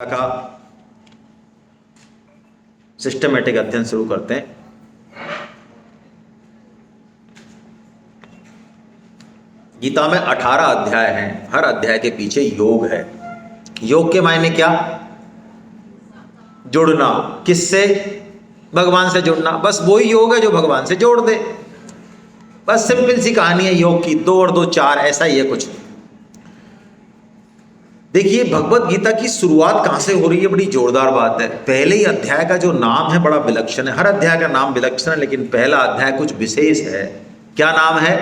का सिस्टमेटिक अध्ययन शुरू करते हैं। गीता में 18 अध्याय हैं। हर अध्याय के पीछे योग है। योग के मायने क्या? जुड़ना। किससे? भगवान से जुड़ना। बस वही योग है जो भगवान से जोड़ दे। बस सिंपल सी कहानी है योग की। 2 और 2 4, ऐसा ही है कुछ। देखिए भगवत गीता की शुरुआत कहां से हो रही है, बड़ी जोरदार बात है। पहले ही अध्याय का जो नाम है बड़ा विलक्षण है। हर अध्याय का नाम विलक्षण है, लेकिन पहला अध्याय कुछ विशेष है। क्या नाम है?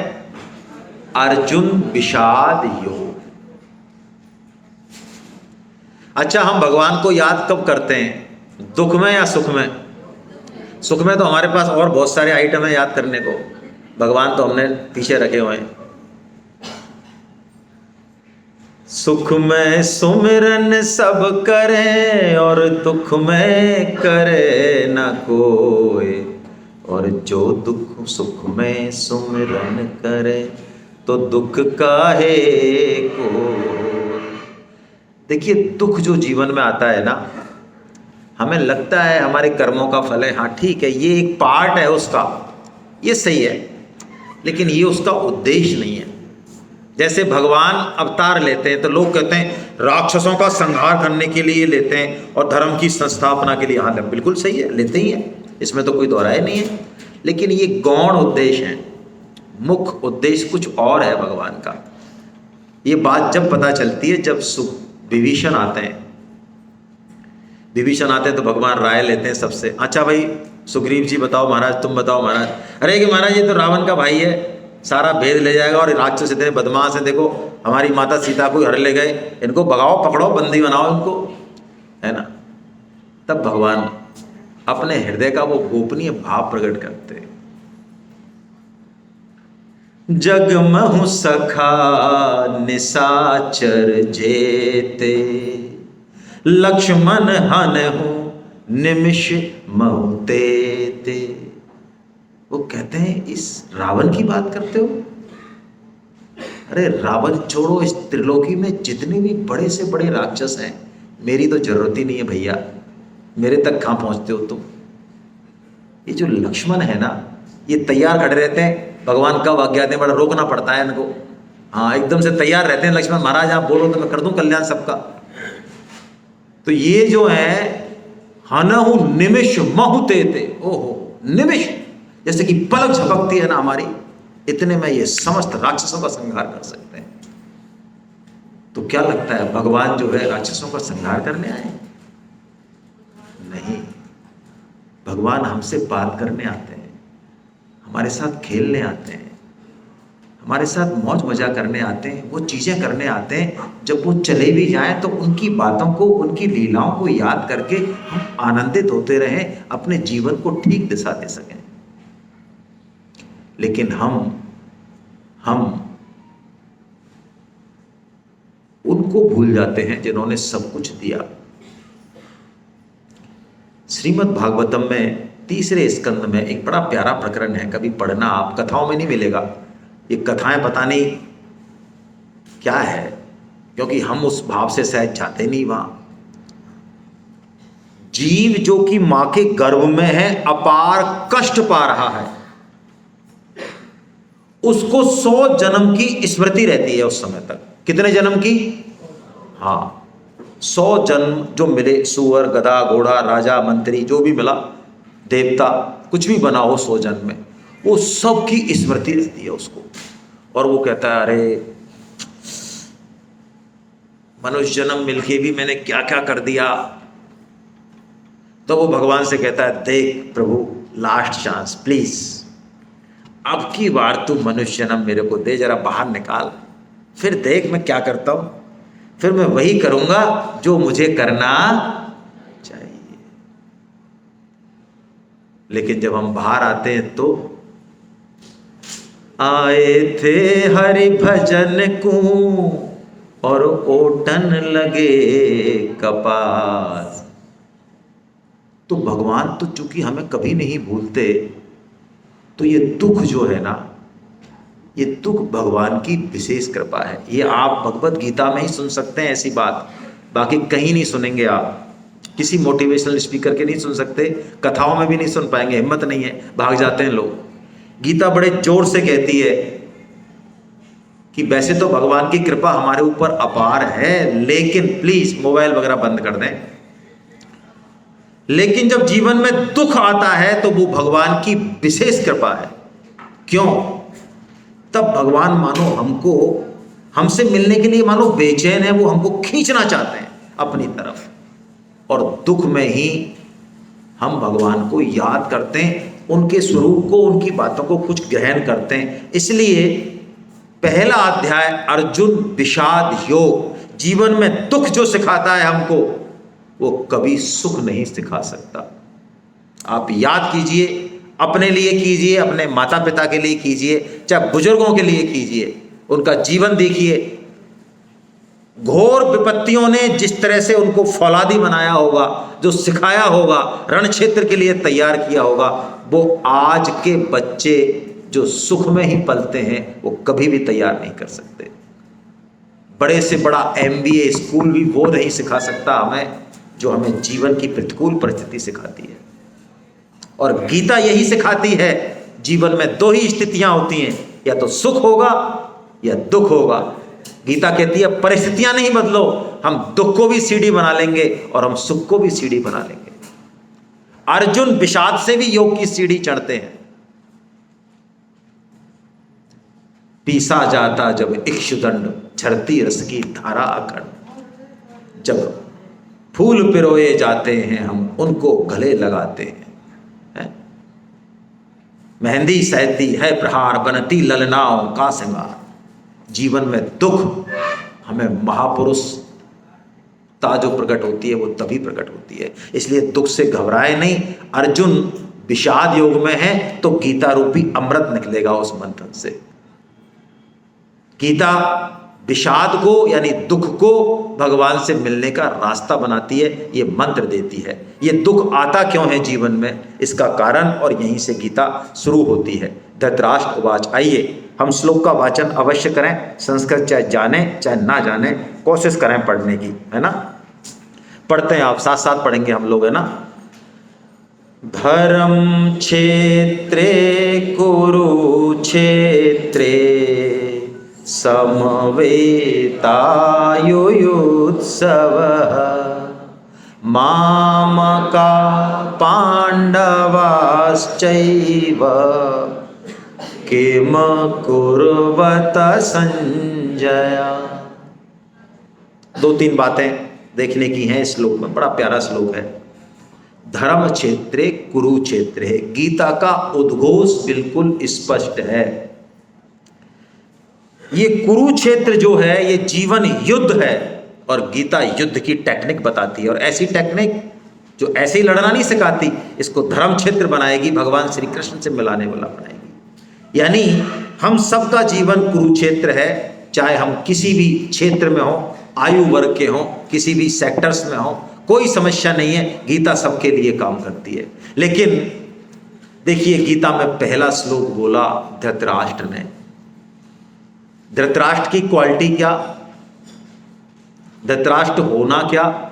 अर्जुन विषाद योग। अच्छा, हम भगवान को याद कब करते हैं? दुख में या सुख में? सुख में तो हमारे पास और बहुत सारे आइटम है याद करने को। भगवान तो हमने पीछे रखे हुए हैं। सुख में सुमिरन सब करें और दुख में करे न कोई, और जो दुख सुख में सुमिरन करे तो दुख काहे को। देखिए दुख जो जीवन में आता है ना, हमें लगता है हमारे कर्मों का फल है। हाँ ठीक है, ये एक पार्ट है उसका, ये सही है, लेकिन ये उसका उद्देश्य नहीं है। जैसे भगवान अवतार लेते हैं तो लोग कहते हैं राक्षसों का संहार करने के लिए लेते हैं और धर्म की संस्थापना के लिए। हाँ बिल्कुल सही है, लेते ही हैं, इसमें तो कोई दोहराए नहीं है। लेकिन ये गौण उद्देश्य है, मुख्य उद्देश्य कुछ और है भगवान का। ये बात जब पता चलती है जब विभीषण आते हैं। विभीषण आते हैं तो भगवान राय लेते हैं सबसे। अच्छा भाई सुग्रीव जी बताओ महाराज, तुम बताओ महाराज। अरे कि महाराज ये तो रावण का भाई है, सारा भेद ले जाएगा और राक्षस इतने बदमाश हैं, देखो हमारी माता सीता को घर ले गए, इनको भगाओ, पकड़ो, बंदी बनाओ इनको, है ना। तब भगवान अपने हृदय का वो गोपनीय भाव प्रकट करते हैं। जग महु सखा निशाचर जेते, लक्ष्मण हनहु निमिष महु तेते। वो कहते हैं इस रावण की बात करते हो? अरे रावण छोड़ो, इस त्रिलोकी में जितने भी बड़े से बड़े राक्षस हैं, मेरी तो जरूरत ही नहीं है भैया, मेरे तक कहां पहुंचते हो तुम। ये जो लक्ष्मण है ना, ये तैयार खड़े रहते हैं, भगवान कब आज्ञा दें, बड़ा रोकना पड़ता है इनको। हाँ एकदम से तैयार रहते हैं लक्ष्मण, महाराज आप बोलो तो मैं कर दूं कल्याण सबका। तो ये जो है हनहु निमिष महु तेते, ओहो निमिष, जैसे कि पलक झपकती है ना हमारी, इतने में ये समस्त राक्षसों का संहार कर सकते हैं। तो क्या लगता है भगवान जो है राक्षसों का संहार करने आए? नहीं, भगवान हमसे बात करने आते हैं, हमारे साथ खेलने आते हैं, हमारे साथ मौज मजा करने आते हैं, वो चीजें करने आते हैं। जब वो चले भी जाएं तो उनकी बातों को, उनकी लीलाओं को याद करके हम आनंदित होते रहें, अपने जीवन को ठीक दिशा दे सकें। लेकिन हम उनको भूल जाते हैं जिन्होंने सब कुछ दिया। श्रीमद् भागवतम में 3रे स्कंद में एक बड़ा प्यारा प्रकरण है, कभी पढ़ना आप, कथाओं में नहीं मिलेगा। ये कथाएं पता नहीं क्या है, क्योंकि हम उस भाव से शायद जाते नहीं वहां। जीव जो कि मां के गर्भ में है, अपार कष्ट पा रहा है, उसको 100 जन्म की स्मृति रहती है उस समय तक। कितने जन्म की? हाँ 100 जन्म जो मिले, सुअर गधा घोड़ा राजा मंत्री जो भी मिला, देवता कुछ भी बना हो 100 जन्म में, वो सब की स्मृति रहती है उसको। और वो कहता है अरे मनुष्य जन्म मिलके भी मैंने क्या क्या कर दिया। तो वो भगवान से कहता है देख प्रभु, लास्ट चांस प्लीज, अब की बार तू मनुष्य जन्म मेरे को दे, जरा बाहर निकाल, फिर देख मैं क्या करता हूं, फिर मैं वही करूंगा जो मुझे करना चाहिए। लेकिन जब हम बाहर आते हैं तो आए थे हरि भजन को और ओटन लगे कपास। तो भगवान तो चूंकि हमें कभी नहीं भूलते, तो ये दुख जो है ना, ये दुख भगवान की विशेष कृपा है। ये आप भगवत गीता में ही सुन सकते हैं ऐसी बात। बाकी कहीं नहीं सुनेंगे आप, किसी मोटिवेशनल स्पीकर के नहीं सुन सकते, कथाओं में भी नहीं सुन पाएंगे, हिम्मत नहीं है, भाग जाते हैं लोग। गीता बड़े जोर से कहती है कि वैसे तो भगवान की कृपा हमारे ऊपर अपार है, लेकिन प्लीज मोबाइल वगैरह बंद कर दें, लेकिन जब जीवन में दुख आता है तो वो भगवान की विशेष कृपा है। क्यों? तब भगवान मानो हमसे मिलने के लिए मानो बेचैन है, वो हमको खींचना चाहते हैं अपनी तरफ, और दुख में ही हम भगवान को याद करते हैं, उनके स्वरूप को, उनकी बातों को कुछ ग्रहण करते हैं। इसलिए पहला अध्याय अर्जुन विषाद योग, जीवन में दुख जो सिखाता है हमको, वो कभी सुख नहीं सिखा सकता। आप याद कीजिए, अपने लिए कीजिए, अपने माता पिता के लिए कीजिए, चाहे बुजुर्गों के लिए कीजिए, उनका जीवन देखिए। घोर विपत्तियों ने जिस तरह से उनको फौलादी बनाया होगा, जो सिखाया होगा, रण क्षेत्र के लिए तैयार किया होगा, वो आज के बच्चे जो सुख में ही पलते हैं वो कभी भी तैयार नहीं कर सकते। बड़े से बड़ा MBA स्कूल भी वो नहीं सिखा सकता हमें जो हमें जीवन की प्रतिकूल परिस्थिति सिखाती है। और गीता यही सिखाती है, जीवन में दो ही स्थितियां होती हैं, या तो सुख होगा या दुख होगा। गीता कहती है परिस्थितियां नहीं बदलो, हम दुख को भी सीढ़ी बना लेंगे और हम सुख को भी सीढ़ी बना लेंगे। अर्जुन विषाद से भी योग की सीढ़ी चढ़ते हैं। पीसा जाता जब इक्षुदंड, झरती रस की धारा अखंड, जब फूल पिरोए जाते हैं हम उनको गले लगाते हैं। मेहंदी सहती है प्रहार, बनती ललनाओं का श्रृंगार। जीवन में दुख हमें महापुरुषता जो प्रकट होती है वो तभी प्रकट होती है, इसलिए दुख से घबराए नहीं। अर्जुन विषाद योग में है तो गीता रूपी अमृत निकलेगा उस मंथन से। गीता विषाद को यानी दुख को भगवान से मिलने का रास्ता बनाती है, ये मंत्र देती है। ये दुख आता क्यों है जीवन में, इसका कारण, और यहीं से गीता शुरू होती है। धृतराष्ट्र उवाच। आइए हम श्लोक का वाचन अवश्य करें, संस्कृत चाहे जाने चाहे ना जाने, कोशिश करें पढ़ने की, है ना। पढ़ते हैं, आप साथ साथ पढ़ेंगे हम लोग, है ना। धर्म क्षेत्रे कुरुक्षेत्रे समवेतायुयुत्सवः मामका पांडवाश्चैव किम कुर्वत संजय। 2-3 बातें देखने की हैं इस श्लोक में, बड़ा प्यारा श्लोक है। धर्म क्षेत्रे कुरुक्षेत्रे, गीता का उद्घोष बिल्कुल स्पष्ट है। ये कुरुक्षेत्र जो है ये जीवन युद्ध है, और गीता युद्ध की टेक्निक बताती है, और ऐसी टेक्निक जो ऐसे ही लड़ना नहीं सिखाती, इसको धर्म क्षेत्र बनाएगी, भगवान श्री कृष्ण से मिलाने वाला बनाएगी। यानी हम सबका जीवन कुरुक्षेत्र है, चाहे हम किसी भी क्षेत्र में हो, आयु वर्ग के हों, किसी भी सेक्टर्स में हो, कोई समस्या नहीं है, गीता सबके लिए काम करती है। लेकिन देखिए गीता में पहला श्लोक बोला धृतराष्ट्र ने। धृतराष्ट्र की क्वालिटी क्या, धृतराष्ट्र होना क्या,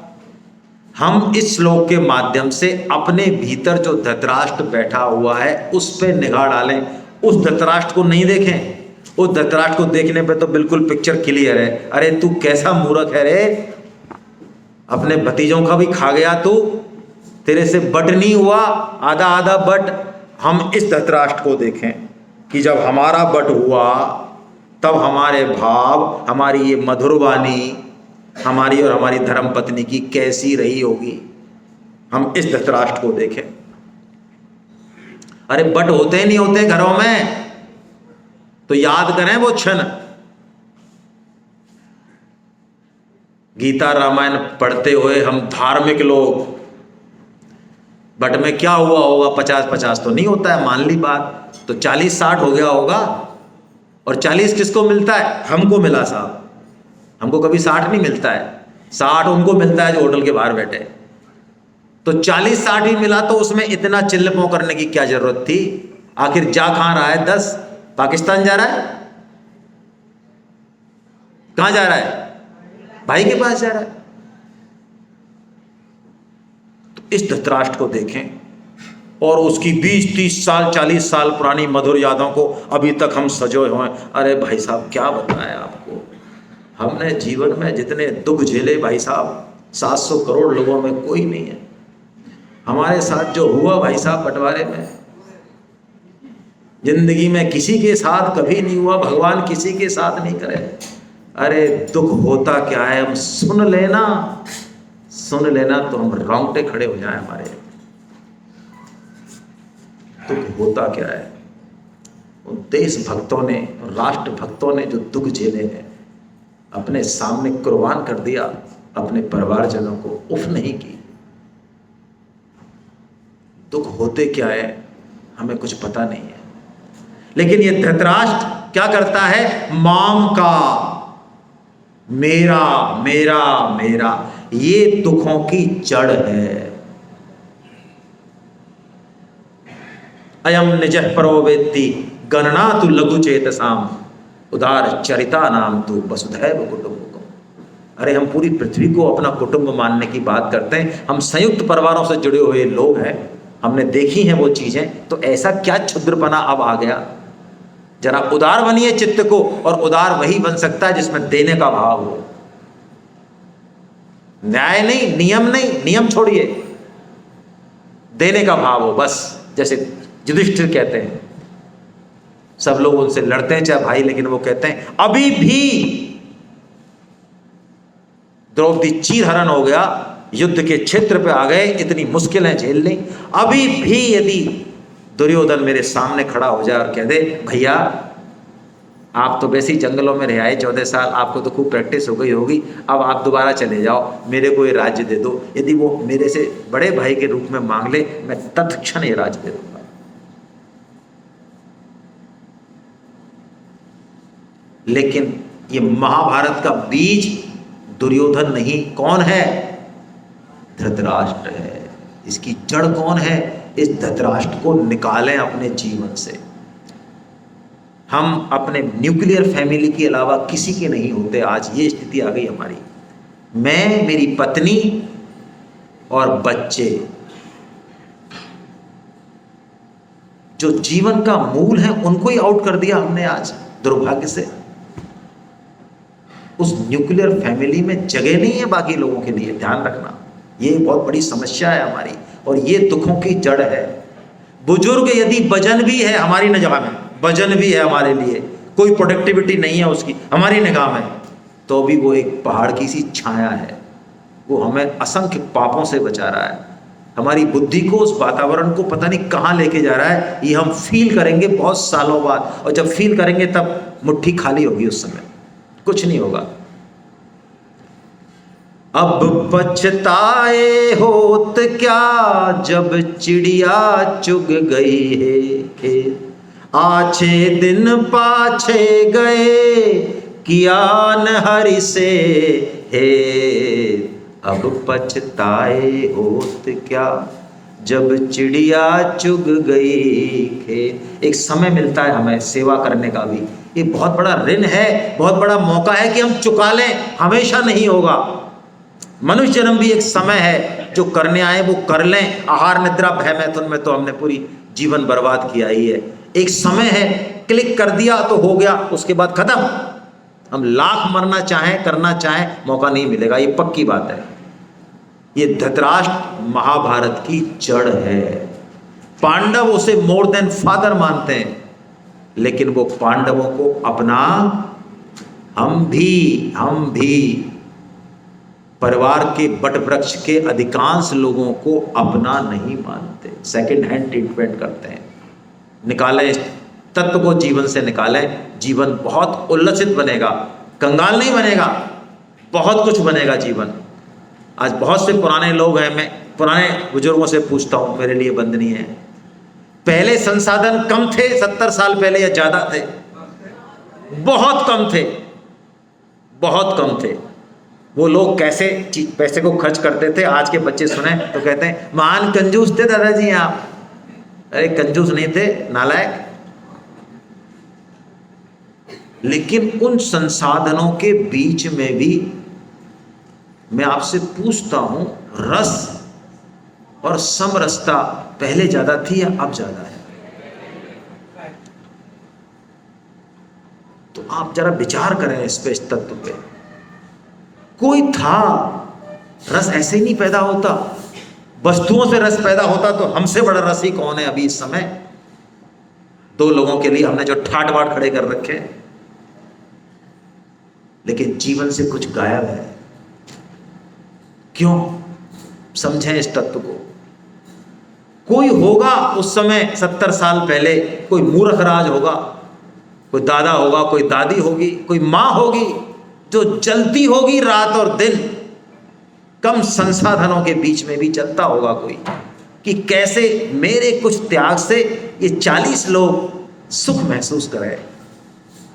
हम इस श्लोक के माध्यम से अपने भीतर जो धृतराष्ट्र बैठा हुआ है उस पर निगाह डालें। उस धृतराष्ट्र को नहीं देखें, उस धृतराष्ट्र को देखने पे तो बिल्कुल पिक्चर क्लियर है, अरे तू कैसा मूर्ख है रे, अपने भतीजों का भी खा गया तू, तेरे से बट नहीं हुआ, आधा आधा बट। हम इस धृतराष्ट्र को देखें कि जब हमारा बट हुआ तब हमारे भाव, हमारी ये मधुर वाणी, हमारी और हमारी धर्म पत्नी की कैसी रही होगी। हम इस धृतराष्ट्र को देखें। अरे बट होते नहीं होते घरों में, तो याद करें वो क्षण। गीता रामायण पढ़ते हुए हम धार्मिक लोग, बट में क्या हुआ होगा, 50-50 तो नहीं होता है, मान ली बात, तो 40-60 हो गया होगा। और 40 किसको मिलता है, हमको मिला साहब, हमको कभी 60 नहीं मिलता है, 60 उनको मिलता है जो होटल के बाहर बैठे। तो 40-60 ही मिला, तो उसमें इतना चिल्लपों करने की क्या जरूरत थी। आखिर जा कहां रहा है 10, पाकिस्तान जा रहा है, कहां जा रहा है, भाई के पास जा रहा है। तो इस धृतराष्ट्र को देखें और उसकी 20-30 साल 40 साल पुरानी मधुर यादों को अभी तक हम सजोए हुए। अरे भाई साहब क्या बताएं आपको, हमने जीवन में जितने दुख झेले भाई साहब 700 करोड़ लोगों में कोई नहीं है। हमारे साथ जो हुआ भाई साहब बंटवारे में, जिंदगी में किसी के साथ कभी नहीं हुआ, भगवान किसी के साथ नहीं करे। अरे दुख होता क्या है, हम सुन लेना तो हम रोंगटे खड़े हो जाए हमारे। दुख होता क्या है, उन देश भक्तों ने, राष्ट्र भक्तों ने जो दुख झेले हैं, अपने सामने कुर्बान कर दिया अपने परिवारजनों को, उफ नहीं की। दुख होते क्या है हमें कुछ पता नहीं है। लेकिन ये धृतराष्ट्र क्या करता है, माम का, मेरा मेरा मेरा, ये दुखों की जड़ है। अयम निजः परो वेत्ति गणना तु लघु चेतसाम उदार चरिता नाम तु वसुधैव कुटुंबकम। अरे हम पूरी पृथ्वी को अपना कुटुंब मानने की बात करते हैं, हम संयुक्त परिवारों से जुड़े हुए लोग हैं, हमने देखी हैं वो चीजें, तो ऐसा क्या क्षुद्रपना अब आ गया। जरा उदार बनिए चित्त को, और उदार वही बन सकता है जिसमें देने का भाव हो। न्याय नहीं, नियम नहीं, नियम छोड़िए, देने का भाव हो बस। जैसे युधिष्ठिर कहते हैं, सब लोग उनसे लड़ते हैं चाहे भाई, लेकिन वो कहते हैं अभी भी द्रौपदी चीरहरण हो गया, युद्ध के क्षेत्र पे आ गए, इतनी मुश्किलें झेल ली, अभी भी यदि दुर्योधन मेरे सामने खड़ा हो जाए और कह दे भैया आप तो वैसे ही जंगलों में रह आए 14 साल, आपको तो खूब प्रैक्टिस हो गई होगी, अब आप दोबारा चले जाओ, मेरे को ये राज्य दे दो, यदि वो मेरे से बड़े भाई के रूप में मांग ले, मैं तत्क्षण ये राज्य दे दूंगा। लेकिन ये महाभारत का बीज दुर्योधन नहीं, कौन है, धृतराष्ट्र है। इसकी जड़ कौन है, इस धृतराष्ट्र को निकालें अपने जीवन से। हम अपने न्यूक्लियर फैमिली के अलावा किसी के नहीं होते। आज ये स्थिति आ गई हमारी, मैं, मेरी पत्नी और बच्चे, जो जीवन का मूल है, उनको ही आउट कर दिया हमने आज दुर्भाग्य से। उस न्यूक्लियर फैमिली में जगह नहीं है बाकी लोगों के लिए, ध्यान रखना, ये बहुत बड़ी समस्या है हमारी, और ये दुखों की जड़ है। बुजुर्ग यदि वजन भी है हमारी निगाह में, वजन भी है हमारे लिए, कोई प्रोडक्टिविटी नहीं है उसकी हमारी निगाह में, तो भी वो एक पहाड़ की सी छाया है, वो हमें असंख्य पापों से बचा रहा है। हमारी बुद्धि को, उस वातावरण को पता नहीं कहाँ लेके जा रहा है, ये हम फील करेंगे बहुत सालों बाद, और जब फील करेंगे तब मुट्ठी खाली होगी, उस समय कुछ नहीं होगा। अब पछताए होत क्या जब चिड़िया चुग गई है, आछे दिन पाछे गए किया न हरि से है। अब पछताए होत क्या जब चिड़िया चुग गई खेत। एक समय मिलता है हमें सेवा करने का भी, ये बहुत बड़ा ऋण है, बहुत बड़ा मौका है कि हम चुका लें, हमेशा नहीं होगा। मनुष्य जन्म भी एक समय है, जो करने आए वो कर लें। आहार निद्रा भय मैथुन में तो हमने पूरी जीवन बर्बाद किया ही है। एक समय है, क्लिक कर दिया तो हो गया, उसके बाद खत्म। हम लाख मरना चाहें, करना चाहें, मौका नहीं मिलेगा, ये पक्की बात है। ये धृतराष्ट्र महाभारत की जड़ है। पांडव उसे मोर देन फादर मानते हैं, लेकिन वो पांडवों को अपना, हम भी परिवार के बट वृक्ष के अधिकांश लोगों को अपना नहीं मानते, सेकंड हैंड ट्रीटमेंट करते हैं। निकालें इस तत्व को जीवन से, निकालें, जीवन बहुत उल्लसित बनेगा, कंगाल नहीं बनेगा, बहुत कुछ बनेगा जीवन। आज बहुत से पुराने लोग हैं, मैं पुराने बुजुर्गों से पूछता हूँ, मेरे लिए बंदनी है, पहले संसाधन कम थे 70 साल पहले या ज्यादा थे? बहुत कम थे, बहुत कम थे। वो लोग कैसे पैसे को खर्च करते थे, आज के बच्चे सुने तो कहते हैं महान कंजूस थे दादाजी आप। अरे कंजूस नहीं थे, नालायक। लेकिन उन संसाधनों के बीच में भी मैं आपसे पूछता हूं, रस और समरसता पहले ज्यादा थी या अब ज्यादा है? तो आप जरा विचार करें इस पे, इस तत्व पे। कोई था, रस ऐसे ही नहीं पैदा होता, वस्तुओं से रस पैदा होता, तो हमसे बड़ा रसी कौन है अभी इस समय? दो लोगों के लिए हमने जो ठाट बाट खड़े कर रखे हैं, लेकिन जीवन से कुछ गायब है। क्यों? समझें इस तत्व को। कोई होगा उस समय 70 साल पहले, कोई मूर्ख राज होगा, कोई दादा होगा, कोई दादी होगी, कोई मां होगी जो जलती होगी रात और दिन, कम संसाधनों के बीच में भी चलता होगा कोई, कि कैसे मेरे कुछ त्याग से ये 40 लोग सुख महसूस करें,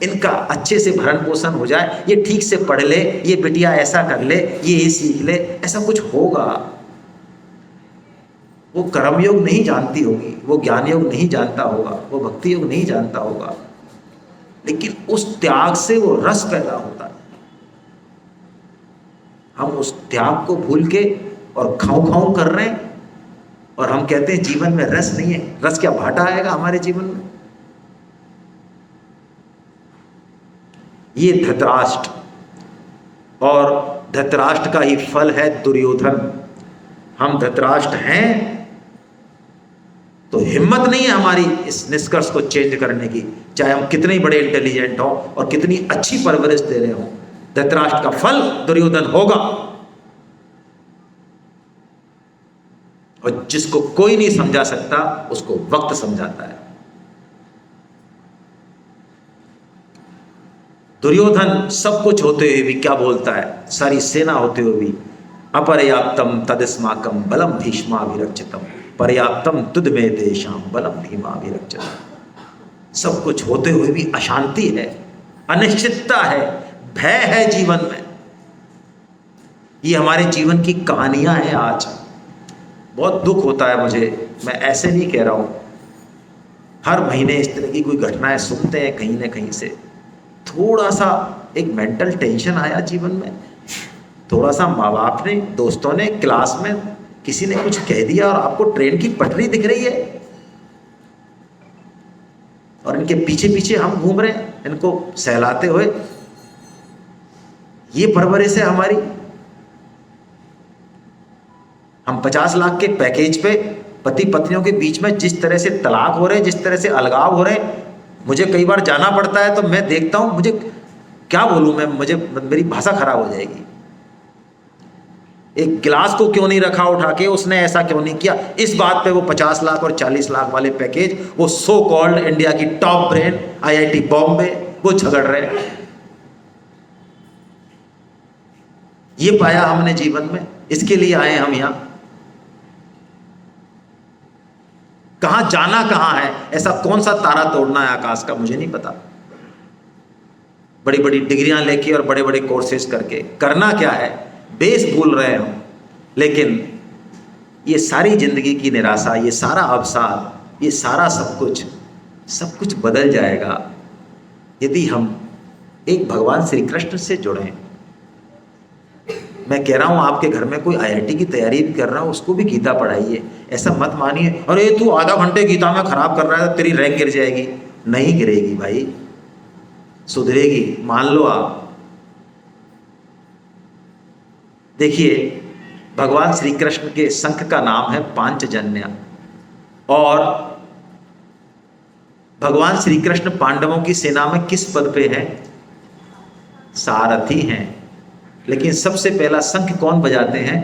इनका अच्छे से भरण पोषण हो जाए, ये ठीक से पढ़ ले, ये बिटिया ऐसा कर ले, ये सीख ले, ऐसा कुछ होगा। वो कर्म योग नहीं जानती होगी, वो ज्ञान योग नहीं जानता होगा, वो भक्ति योग नहीं जानता होगा, लेकिन उस त्याग से वो रस पैदा होता है। हम उस त्याग को भूल के और खाऊं खाऊं कर रहे हैं, और हम कहते हैं जीवन में रस नहीं है। रस क्या भाटा आएगा हमारे जीवन में? ये धृतराष्ट्र, और धृतराष्ट्र का ही फल है दुर्योधन। हम धृतराष्ट्र हैं तो हिम्मत नहीं है हमारी इस निष्कर्ष को चेंज करने की, चाहे हम कितने बड़े इंटेलिजेंट हों और कितनी अच्छी परवरिश दे रहे हों। धृतराष्ट्र का फल दुर्योधन होगा, और जिसको कोई नहीं समझा सकता उसको वक्त समझाता है। दुर्योधन सब कुछ होते हुए भी क्या बोलता है? सारी सेना होते हुए भी, अपर्याप्तम तदस्माकम बलम भीष्माभिरक्षितम पर्याप्तम तुद में देशाम बलम भीमाभिरक्षितम। सब कुछ होते हुए भी अशांति है, अनिश्चितता है, भय है जीवन में। ये हमारे जीवन की कहानियां हैं आज। बहुत दुख होता है मुझे, मैं ऐसे नहीं कह रहा हूं, हर महीने इस तरह की कोई घटनाएं सुनते हैं कहीं ना कहीं से। थोड़ा सा एक मेंटल टेंशन आया जीवन में, थोड़ा सा माँ बाप ने, दोस्तों ने, क्लास में किसी ने कुछ कह दिया और आपको ट्रेन की पटरी दिख रही है और इनके पीछे पीछे हम घूम रहे हैं इनको सहलाते हुए। ये परवरिश है हमारी। हम 50 लाख के पैकेज पे पति पत्नियों के बीच में जिस तरह से तलाक हो रहे हैं, जिस तरह से अलगाव हो रहे हैं, मुझे कई बार जाना पड़ता है तो मैं देखता हूं, मुझे क्या बोलूं मैं, मेरी भाषा खराब हो जाएगी। एक गिलास को क्यों नहीं रखा उठा के, उसने ऐसा क्यों नहीं किया, इस बात पे वो 50 लाख और 40 लाख वाले पैकेज, वो सो कॉल्ड इंडिया की टॉप ब्रेन IIT बॉम्बे, वो झगड़ रहे हैं। ये पाया हमने जीवन में, इसके लिए आए हम यहां। कहां जाना कहां है, ऐसा कौन सा तारा तोड़ना है आकाश का, मुझे नहीं पता। बड़ी बड़ी डिग्रियां लेके और बड़े बड़े कोर्सेज करके करना क्या है, बेस भूल रहे हैं हम। लेकिन ये सारी जिंदगी की निराशा, ये सारा अवसाद, ये सारा सब कुछ बदल जाएगा यदि हम एक भगवान श्री कृष्ण से जुड़ें। मैं कह रहा हूं आपके घर में कोई IIT की तैयारी भी कर रहा हो, उसको भी गीता पढ़ाइए। ऐसा मत मानिए अरे तू आधा घंटे गीता में खराब कर रहा है तेरी रैंक गिर जाएगी। नहीं गिरेगी भाई, सुधरेगी, मान लो आप। देखिए, भगवान श्री कृष्ण के शंख का नाम है पांचजन्य, और भगवान श्री कृष्ण पांडवों की सेना में किस पद पे हैं? सारथी हैं। लेकिन सबसे पहला शंख कौन बजाते हैं?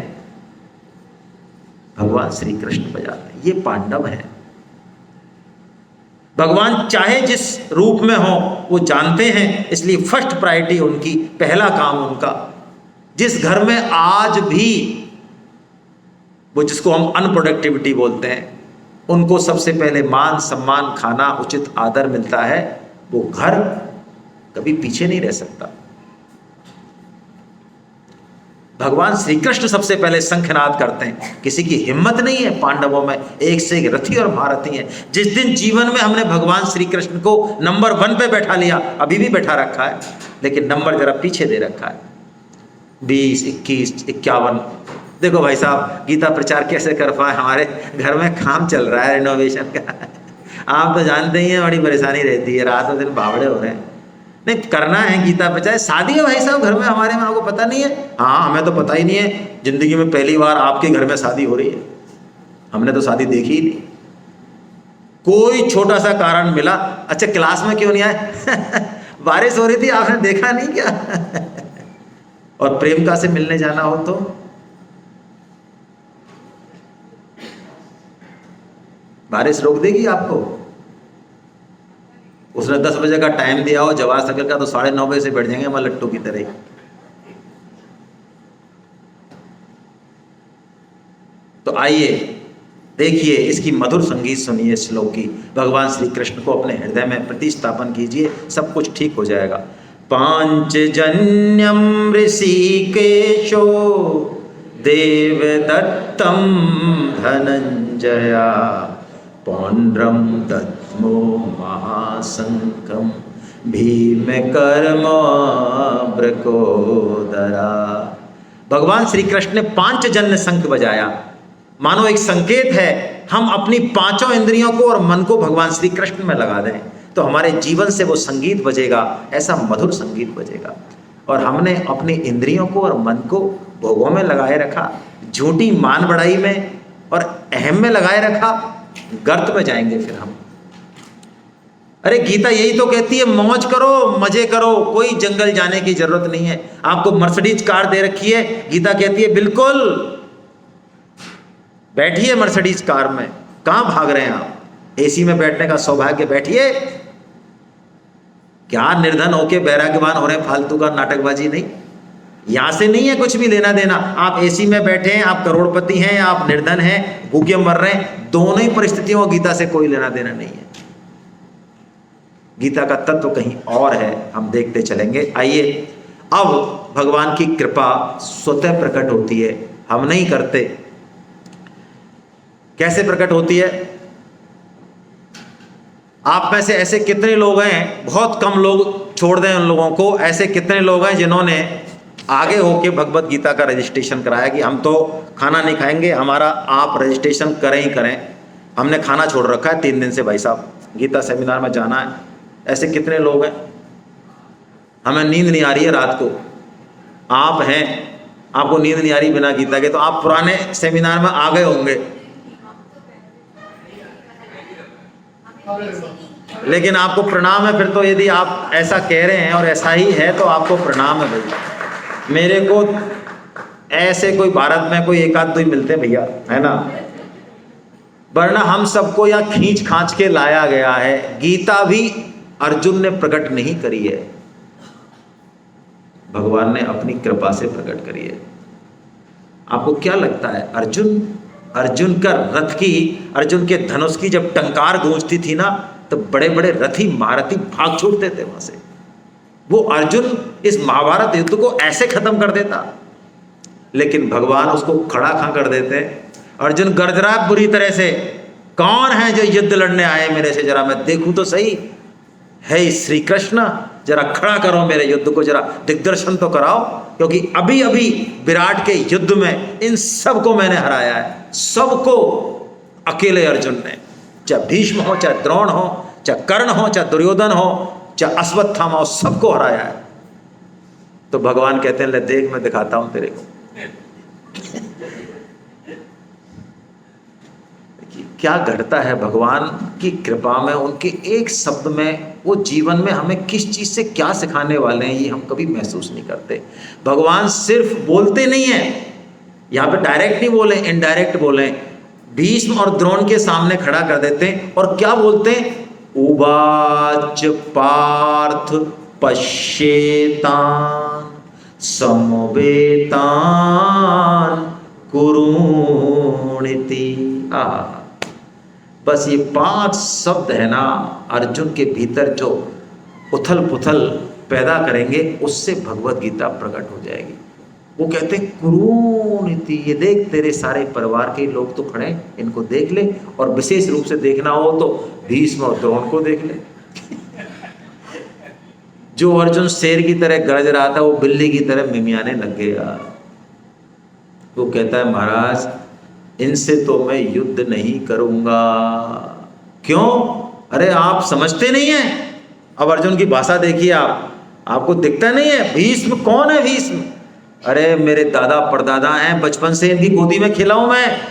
भगवान श्री कृष्ण बजाते हैं। ये पांडव हैं। भगवान चाहे जिस रूप में हो वो जानते हैं, इसलिए फर्स्ट प्रायोरिटी उनकी, पहला काम उनका। जिस घर में आज भी वो जिसको हम अनप्रोडक्टिविटी बोलते हैं, उनको सबसे पहले मान सम्मान, खाना, उचित आदर मिलता है, वो घर कभी पीछे नहीं रह सकता। भगवान श्री कृष्ण सबसे पहले शंखनाद करते हैं। किसी की हिम्मत नहीं है पांडवों में, एक से एक रथी और महारथी हैं। जिस दिन जीवन में हमने भगवान श्री कृष्ण को नंबर 1 पे बैठा लिया, अभी भी बैठा रखा है, लेकिन नंबर जरा पीछे दे रखा है, 20, 21, 51, देखो भाई साहब गीता प्रचार कैसे कर पाए, हमारे घर में काम चल रहा है रिनोवेशन का। आप तो जानते ही हैं बड़ी परेशानी रहती है, रात और दिन बावड़े हो रहे हैं। नहीं करना है गीता प्रचार, शादी है भाई साहब घर में हमारे में, आपको पता नहीं है? हाँ हमें तो पता ही नहीं है, जिंदगी में पहली बार आपके घर में शादी हो रही है, हमने तो शादी देखी ही नहीं। कोई छोटा सा कारण मिला, अच्छा क्लास में क्यों नहीं आए? बारिश हो रही थी आपने देखा नहीं क्या? और प्रेमिका से मिलने जाना हो तो बारिश रोक देगी आपको? उसने 10 बजे का टाइम दिया हो जवाहर सागर का, तो 9:30 बजे से बैठ जाएंगे हमारे लट्टू की तरह। तो आइए देखिए इसकी मधुर संगीत सुनिए, श्लोक की। भगवान श्री कृष्ण को अपने हृदय में प्रतिस्थापन कीजिए, सब कुछ ठीक हो जाएगा। पांचजन्यम ऋषिकेशो देवदत्तम धनंजया पौंड्रम दद्मो महाशंकम भीम कर्म ब्रकोदरा। भगवान श्री कृष्ण ने 5 जन्य शंख बजाया, मानो एक संकेत है हम अपनी 5 इंद्रियों को और मन को भगवान श्री कृष्ण में लगा दें तो हमारे जीवन से वो संगीत बजेगा, ऐसा मधुर संगीत बजेगा। और हमने अपनी इंद्रियों को और मन को भोगों में लगाए रखा, झूठी मान बढ़ाई में और अहम में लगाए रखा, गर्त में जाएंगे फिर हम। अरे गीता यही तो कहती है मौज करो, मजे करो, कोई जंगल जाने की जरूरत नहीं है। आपको मर्सिडीज कार दे रखी है, गीता कहती है बिल्कुल बैठिए मर्सिडीज कार में, कहां भाग रहे हैं आप? एसी में बैठने का सौभाग्य, बैठिए। क्या निर्धन होके बैराग्यवान हो रहे हैं, फालतू का नाटकबाजी नहीं, यहां से नहीं है कुछ भी लेना देना। आप एसी में बैठे हैं, आप करोड़पति हैं, आप निर्धन हैं, भूखे मर रहे हैं, दोनों ही परिस्थितियों को गीता से कोई लेना देना नहीं है। गीता का तत्व कहीं और है, हम देखते चलेंगे। आइए अब भगवान की कृपा स्वतः प्रकट होती है, हम नहीं करते। कैसे प्रकट होती है? आप में से ऐसे कितने लोग हैं, बहुत कम लोग छोड़ दें उन लोगों को, ऐसे कितने लोग हैं जिन्होंने आगे होके भगवत गीता का रजिस्ट्रेशन कराया कि हम तो खाना नहीं खाएंगे, हमारा आप रजिस्ट्रेशन करें ही करें, हमने खाना छोड़ रखा है 3 दिन से, भाई साहब गीता सेमिनार में जाना है। ऐसे कितने लोग हैं? हमें नींद नहीं आ रही है रात को, आप हैं, आपको नींद नहीं आ रही बिना गीता के, तो आप पुराने सेमिनार में आ गए होंगे, लेकिन आपको प्रणाम है फिर तो। यदि आप ऐसा कह रहे हैं और ऐसा ही है तो आपको प्रणाम है भैया। मेरे को ऐसे कोई भारत में कोई 1-2 ही मिलते हैं भैया, है ना, वरना हम सबको यहाँ खींच खांच के लाया गया है। गीता भी अर्जुन ने प्रकट नहीं करी है, भगवान ने अपनी कृपा से प्रकट करी है। आपको क्या लगता है अर्जुन का रथ की, अर्जुन के धनुष की जब टंकार गूंजती थी ना, तो बड़े बड़े रथी महारथी भाग छूटते थे वहां से। वो अर्जुन इस महाभारत युद्ध को ऐसे खत्म कर देता, लेकिन भगवान उसको खड़ा खा कर देते। अर्जुन गरज रहा है बुरी तरह से, कौन है जो युद्ध लड़ने आए मेरे से, जरा मैं देखूं तो सही। हे श्री कृष्ण, जरा खड़ा करो मेरे युद्ध को, जरा दिग्दर्शन तो कराओ, क्योंकि अभी अभी विराट के युद्ध में इन सबको मैंने हराया है, सबको अकेले अर्जुन ने, चाहे भीष्म हो, चाहे द्रोण हो, चाहे कर्ण हो, चाहे दुर्योधन हो, चाहे अश्वत्थामा हो, सबको हराया है। तो भगवान कहते हैं ले देख मैं दिखाता हूं तेरे को। क्या घटता है भगवान की कृपा में, उनके एक शब्द में वो जीवन में हमें किस चीज से क्या सिखाने वाले हैं ये हम कभी महसूस नहीं करते। भगवान सिर्फ बोलते नहीं है, यहाँ पे डायरेक्ट नहीं बोले, इनडायरेक्ट बोले। भीष्म और द्रोण के सामने खड़ा कर देते हैं और क्या बोलते हैं? उवाच पार्थ पश्येतान समवेतान कुरुणिति। बस ये 5 शब्द है ना, अर्जुन के भीतर जो उथल पुथल पैदा करेंगे, उससे भगवत गीता प्रकट हो जाएगी। वो कहते हैं कुरुणिति, ये देख तेरे सारे परिवार के लोग तो खड़े, इनको देख ले, और विशेष रूप से देखना हो तो भीष्म और द्रोण को देख ले। जो अर्जुन शेर की तरह गरज रहा था वो बिल्ली की तरह मिमियाने लग गया। वो कहता है महाराज इनसे तो मैं युद्ध नहीं करूंगा। क्यों? अरे आप समझते नहीं हैं। अब अर्जुन की भाषा देखिए, आपको दिखता नहीं है? भीष्म कौन है? भीष्म अरे मेरे दादा परदादा हैं, बचपन से इनकी गोदी में खिला हूं मैं,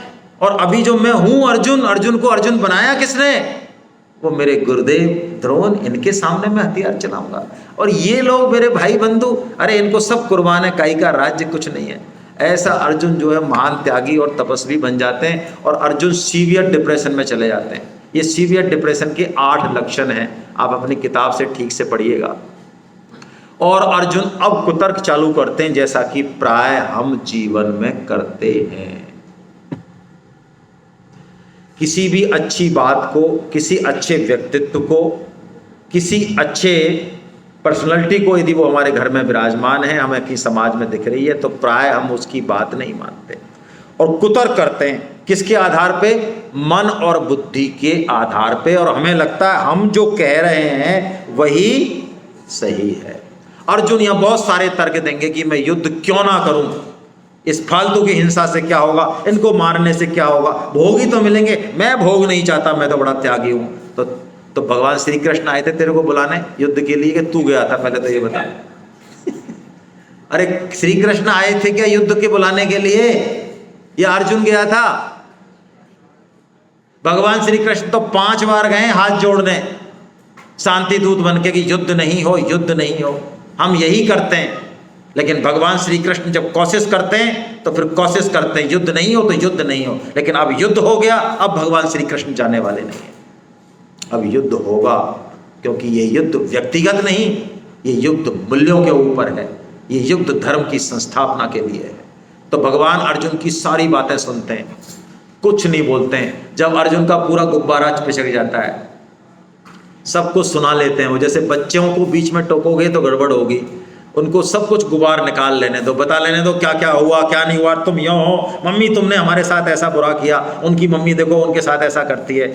और अभी जो मैं हूं अर्जुन, अर्जुन को अर्जुन बनाया किसने? वो मेरे गुरुदेव द्रोण, इनके सामने मैं हथियार चलाऊंगा। और ये लोग मेरे भाई बंधु, अरे इनको सब कुर्बान है, काई का राज्य कुछ नहीं है। ऐसा अर्जुन जो है महान त्यागी और तपस्वी बन जाते हैं, और अर्जुन सीवियर डिप्रेशन में चले जाते हैं। ये सीवियर डिप्रेशन के 8 लक्षण हैं, आप अपनी किताब से ठीक से पढ़िएगा। और अर्जुन अब कुतर्क चालू करते हैं, जैसा कि प्राय हम जीवन में करते हैं। किसी भी अच्छी बात को, किसी अच्छे व्यक्तित्व को, किसी अच्छे पर्सनालिटी को यदि वो हमारे घर में विराजमान है, हमें कि समाज में दिख रही है, तो प्राय हम उसकी बात नहीं मानते और कुतर्क करते हैं। किसके आधार पे? मन और बुद्धि के आधार पे। और हमें लगता है हम जो कह रहे हैं वही सही है। अर्जुन यहां बहुत सारे तर्क देंगे कि मैं युद्ध क्यों ना करूं, इस फालतू की हिंसा से क्या होगा, इनको मारने से क्या होगा, भोग ही तो मिलेंगे, मैं भोग नहीं चाहता, मैं तो बड़ा त्यागी हूं। तो भगवान श्री कृष्ण आए थे तेरे को बुलाने युद्ध के लिए, कि तू गया था? पहले तो ये बता। अरे श्री कृष्ण आए थे क्या युद्ध के बुलाने के लिए, या अर्जुन गया था? भगवान श्री कृष्ण तो 5 बार गए हाथ जोड़ने, शांति दूत बन के, कि युद्ध नहीं हो, युद्ध नहीं हो। हम यही करते हैं, लेकिन भगवान श्री कृष्ण जब कोशिश करते हैं तो फिर कोशिश करते हैं युद्ध नहीं हो तो युद्ध नहीं हो। लेकिन अब युद्ध हो गया, अब भगवान श्री कृष्ण जाने वाले नहीं है। अब युद्ध होगा, क्योंकि ये युद्ध व्यक्तिगत नहीं, ये युद्ध मूल्यों के ऊपर है, ये युद्ध धर्म की संस्थापना के लिए है। तो भगवान अर्जुन की सारी बातें सुनते हैं, कुछ नहीं बोलते हैं। जब अर्जुन का पूरा गुब्बारा पिचक जाता है, सब कुछ सुना लेते हैं वो। जैसे बच्चों को बीच में टोकोगे तो गड़बड़ होगी, उनको सब कुछ गुबार निकाल लेने दो, बता लेने दो क्या क्या हुआ क्या नहीं हुआ। तुम यूँ हो, मम्मी तुमने हमारे साथ ऐसा बुरा किया, उनकी मम्मी देखो उनके साथ ऐसा करती है,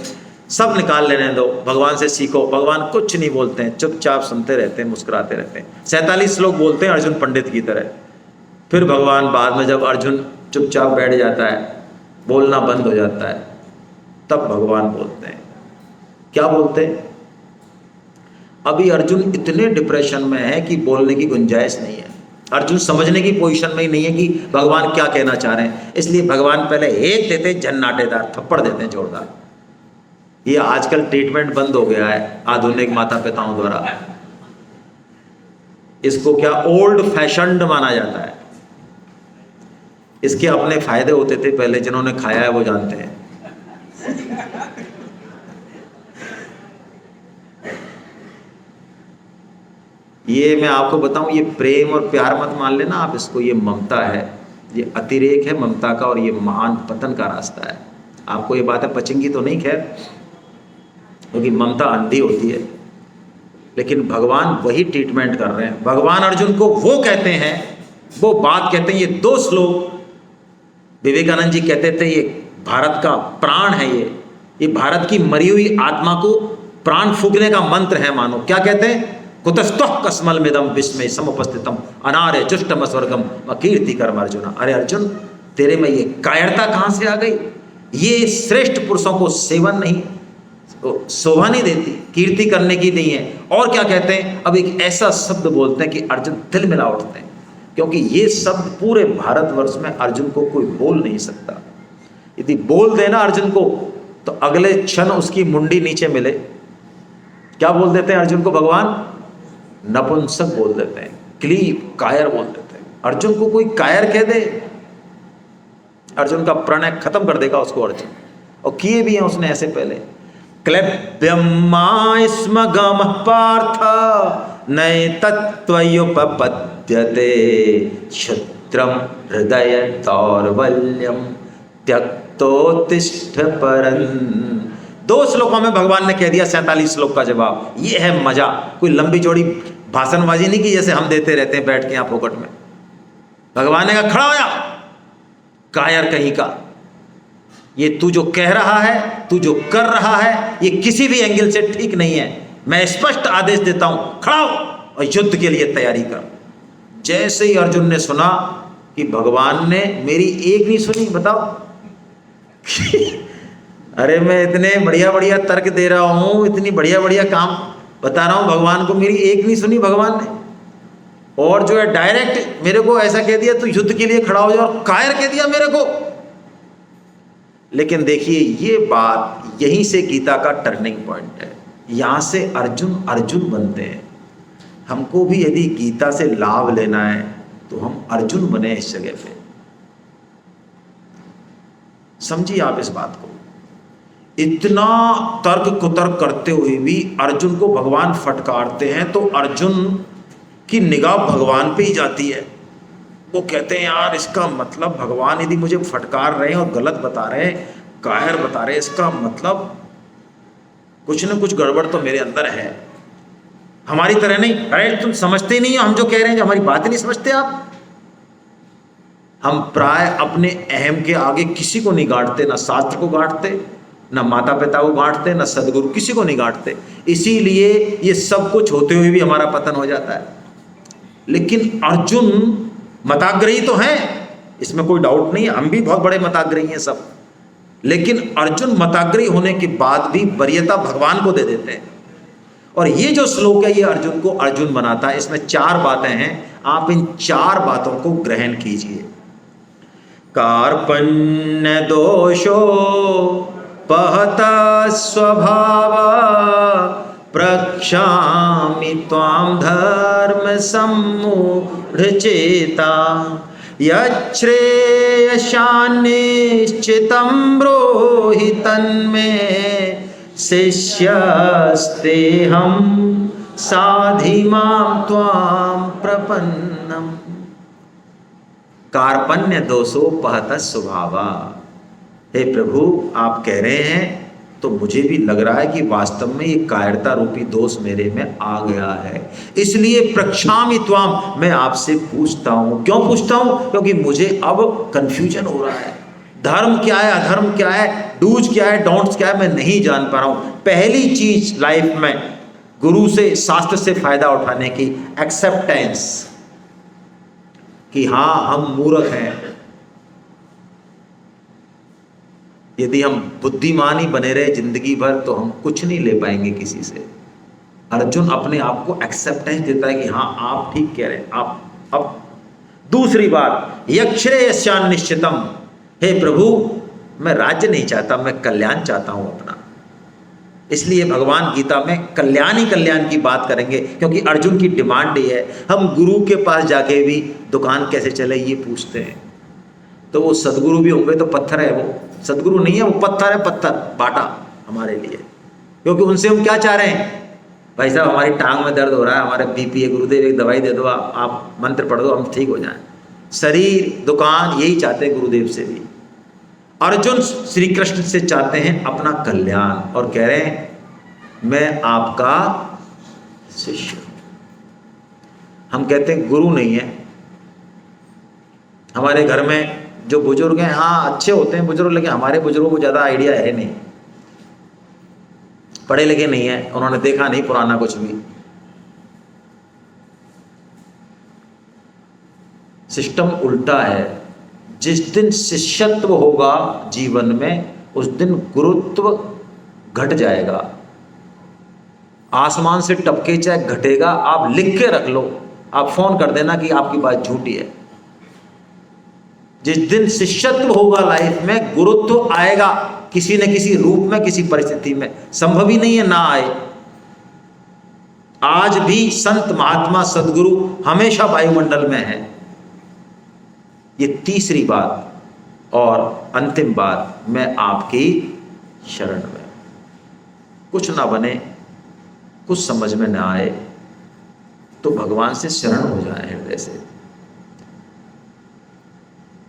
सब निकाल लेने दो। भगवान से सीखो। भगवान कुछ नहीं बोलते हैं, चुपचाप सुनते रहते हैं, मुस्कुराते रहते हैं। 47 श्लोक बोलते हैं अर्जुन पंडित की तरह। फिर भगवान बाद में जब अर्जुन चुपचाप बैठ जाता है, बोलना बंद हो जाता है, तब भगवान बोलते हैं। क्या बोलते हैं? अभी अर्जुन इतने डिप्रेशन में है कि बोलने की गुंजाइश नहीं है। अर्जुन समझने की पोजीशन में ही नहीं है कि भगवान क्या कहना चाह रहे हैं। इसलिए भगवान पहले एक देते झन्नाटेदार थप्पड़ देते हैं जोरदार। ये आजकल ट्रीटमेंट बंद हो गया है आधुनिक माता पिताओं द्वारा। इसको क्या ओल्ड फैशन्ड माना जाता है। इसके अपने फायदे होते थे पहले, जिन्होंने खाया है वो जानते हैं। ये मैं आपको बताऊं, ये प्रेम और प्यार मत मान लेना आप इसको, ये ममता है, ये अतिरेक है ममता का, और ये महान पतन का रास्ता है। आपको ये बातें पचेंगी तो नहीं, खैर, क्योंकि ममता अंधी होती है। लेकिन भगवान वही ट्रीटमेंट कर रहे हैं। भगवान अर्जुन को वो कहते हैं, वो बात कहते हैं। ये 2 श्लोक विवेकानंद जी कहते थे ये भारत का प्राण है, ये भारत की मरी हुई आत्मा को प्राण फूकने का मंत्र है मानो। क्या कहते हैं? कुतस्तः कस्मलमिदं विस्मय समुपस्थितम अनार्य जुष्टम स्वर्गम कीर्ति कर्म अर्जुन। अरे अर्जुन, तेरे में ये कायरता कहाँ से आ गई? ये श्रेष्ठ पुरुषों को सेवन नहीं, शोभा नहीं देती, कीर्ति करने की नहीं है। और क्या कहते हैं? अब एक ऐसा शब्द बोलते हैं कि अर्जुन दिल मिला उठते हैं, क्योंकि ये शब्द पूरे भारतवर्ष में अर्जुन को कोई बोल नहीं सकता। यदि बोल देना अर्जुन को तो अगले क्षण उसकी मुंडी नीचे मिले। क्या बोल देते हैं अर्जुन को भगवान? नपुंसक बोल देते हैं, क्लीब, कायर बोल देते हैं। अर्जुन को कोई कायर कह दे, अर्जुन का प्रणय खत्म कर देगा उसको अर्जुन। और किए भी हैं उसने ऐसे पहले। क्लैप्यम स्म गमः पार्थ नैतत्त्वयुपपद्यते क्षुद्रम हृदय दौर्बल्यम त्यक्तोत्तिष्ठ परन्। 2 श्लोकों में भगवान ने कह दिया 47 श्लोक का जवाब। ये है मजा। कोई लंबी चौड़ी भाषणबाजी नहीं की जैसे हम देते रहते हैं बैठ के यहाँ फोकट में। भगवान ने कहा खड़ा हो जा कायर कहीं का, ये तू जो कह रहा है, तू जो कर रहा है, ये किसी भी एंगल से ठीक नहीं है। मैं स्पष्ट आदेश देता हूं, खड़ा हो और युद्ध के लिए तैयारी कर। जैसे ही अर्जुन ने सुना कि भगवान ने मेरी एक नहीं सुनी, बताओ। अरे मैं इतने बढ़िया बढ़िया तर्क दे रहा हूं, इतनी बढ़िया बढ़िया काम बता रहा हूं भगवान को, मेरी एक नहीं सुनी भगवान ने। और जो है डायरेक्ट मेरे को ऐसा कह दिया, तू युद्ध के लिए खड़ा हो जा, और कायर कह दिया मेरे को। लेकिन देखिए ये बात, यहीं से गीता का टर्निंग पॉइंट है। यहां से अर्जुन बनते हैं। हमको भी यदि गीता से लाभ लेना है तो हम अर्जुन बने इस जगह पे। समझिए आप इस बात को। इतना तर्क कुतर्क करते हुए भी अर्जुन को भगवान फटकारते हैं, तो अर्जुन की निगाह भगवान पे ही जाती है। वो कहते हैं यार इसका मतलब भगवान यदि मुझे फटकार रहे हैं और गलत बता रहे हैं, कायर बता रहे हैं, इसका मतलब कुछ न कुछ गड़बड़ तो मेरे अंदर है। हमारी तरह नहीं, अरे तुम समझते ही नहीं हो हम जो कह रहे हैं, जो हमारी बात ही नहीं समझते आप। हम प्राय अपने अहम के आगे किसी को नहीं गांठते, ना शास्त्र को गांठते, ना माता पिता को गांठते, ना सदगुरु, किसी को नहीं गांठते। इसीलिए ये सब कुछ होते हुए भी हमारा पतन हो जाता है। लेकिन अर्जुन मताग्रही तो हैं, इसमें कोई डाउट नहीं है, हम भी बहुत बड़े मताग्रही हैं सब। लेकिन अर्जुन मताग्रही होने के बाद भी वरीयता भगवान को दे देते हैं। और ये जो श्लोक है ये अर्जुन को अर्जुन बनाता है। इसमें 4 बातें हैं, आप इन 4 बातों को ग्रहण कीजिए। कार्पण्य दोषो पहता स्वभाव प्रक्षामि त्वां धर्म सम्मूढ़चेता यच्छ्रेयशान्निश्चितं ब्रूहि तन्मे शिष्यस्तेऽहं साधि मां त्वां प्रपन्नम्। कार्पण्य दोषो पहत स्वभावा। हे प्रभु आप कह रहे हैं तो मुझे भी लग रहा है कि वास्तव में ये कायरता रूपी दोष मेरे में आ गया है, इसलिए प्रक्षामि त्वाम, मैं आपसे पूछता हूं। क्यों पूछता हूं? क्योंकि मुझे अब कंफ्यूजन हो रहा है। धर्म क्या है, अधर्म क्या है, डूज क्या है, डोंट्स क्या है, मैं नहीं जान पा रहा हूं। पहली चीज लाइफ में गुरु से, शास्त्र से फायदा उठाने की एक्सेप्टेंस, कि हां हम मूर्ख हैं। यदि हम बुद्धिमान ही बने रहे जिंदगी भर तो हम कुछ नहीं ले पाएंगे किसी से। अर्जुन अपने आप को एक्सेप्टेंस देता है कि हाँ आप ठीक कह रहे हैं, आप। अब दूसरी बात, यक्षेयस्यान निश्चितम, हे प्रभु मैं राज्य नहीं चाहता, मैं कल्याण चाहता हूं अपना। इसलिए भगवान गीता में कल्याण ही कल्याण की बात करेंगे, क्योंकि अर्जुन की डिमांड ये है। हम गुरु के पास जाके भी दुकान कैसे चले ये पूछते हैं, तो वो सदगुरु भी होंगे तो पत्थर है, वो सदगुरु नहीं है, वो पत्थर है, पत्थर बाटा हमारे लिए। क्योंकि उनसे हम क्या चाह रहे हैं, भाई साहब हमारी टांग में दर्द हो रहा है, हमारे बीपी है, गुरुदेव एक दवाई दे दो, आप मंत्र पढ़ दो, हम ठीक हो जाएं। शरीर, दुकान, यही चाहते हैं गुरुदेव से भी। अर्जुन श्री कृष्ण से चाहते हैं अपना कल्याण और कह रहे हैं मैं आपका शिष्य। हम कहते हैं गुरु नहीं है। हमारे घर में जो बुजुर्ग हैं, हाँ अच्छे होते हैं बुजुर्ग, लेकिन हमारे बुजुर्गों को ज़्यादा आइडिया है नहीं, पढ़े लिखे नहीं है, उन्होंने देखा नहीं पुराना कुछ भी। सिस्टम उल्टा है। जिस दिन शिष्यत्व होगा जीवन में, उस दिन गुरुत्व घट जाएगा। आसमान से टपके चाहे घटेगा, आप लिख के रख लो, आप फोन कर देना कि आपकी बात झूठी है। जिस दिन शिष्यत्व होगा लाइफ में, गुरुत्व आएगा किसी न किसी रूप में, किसी परिस्थिति में। संभव ही नहीं है ना आए। आज भी संत महात्मा सदगुरु हमेशा वायुमंडल में है। ये तीसरी बात और अंतिम बात, मैं आपकी शरण में। कुछ ना बने, कुछ समझ में ना आए तो भगवान से शरण हो जाए हृदय से।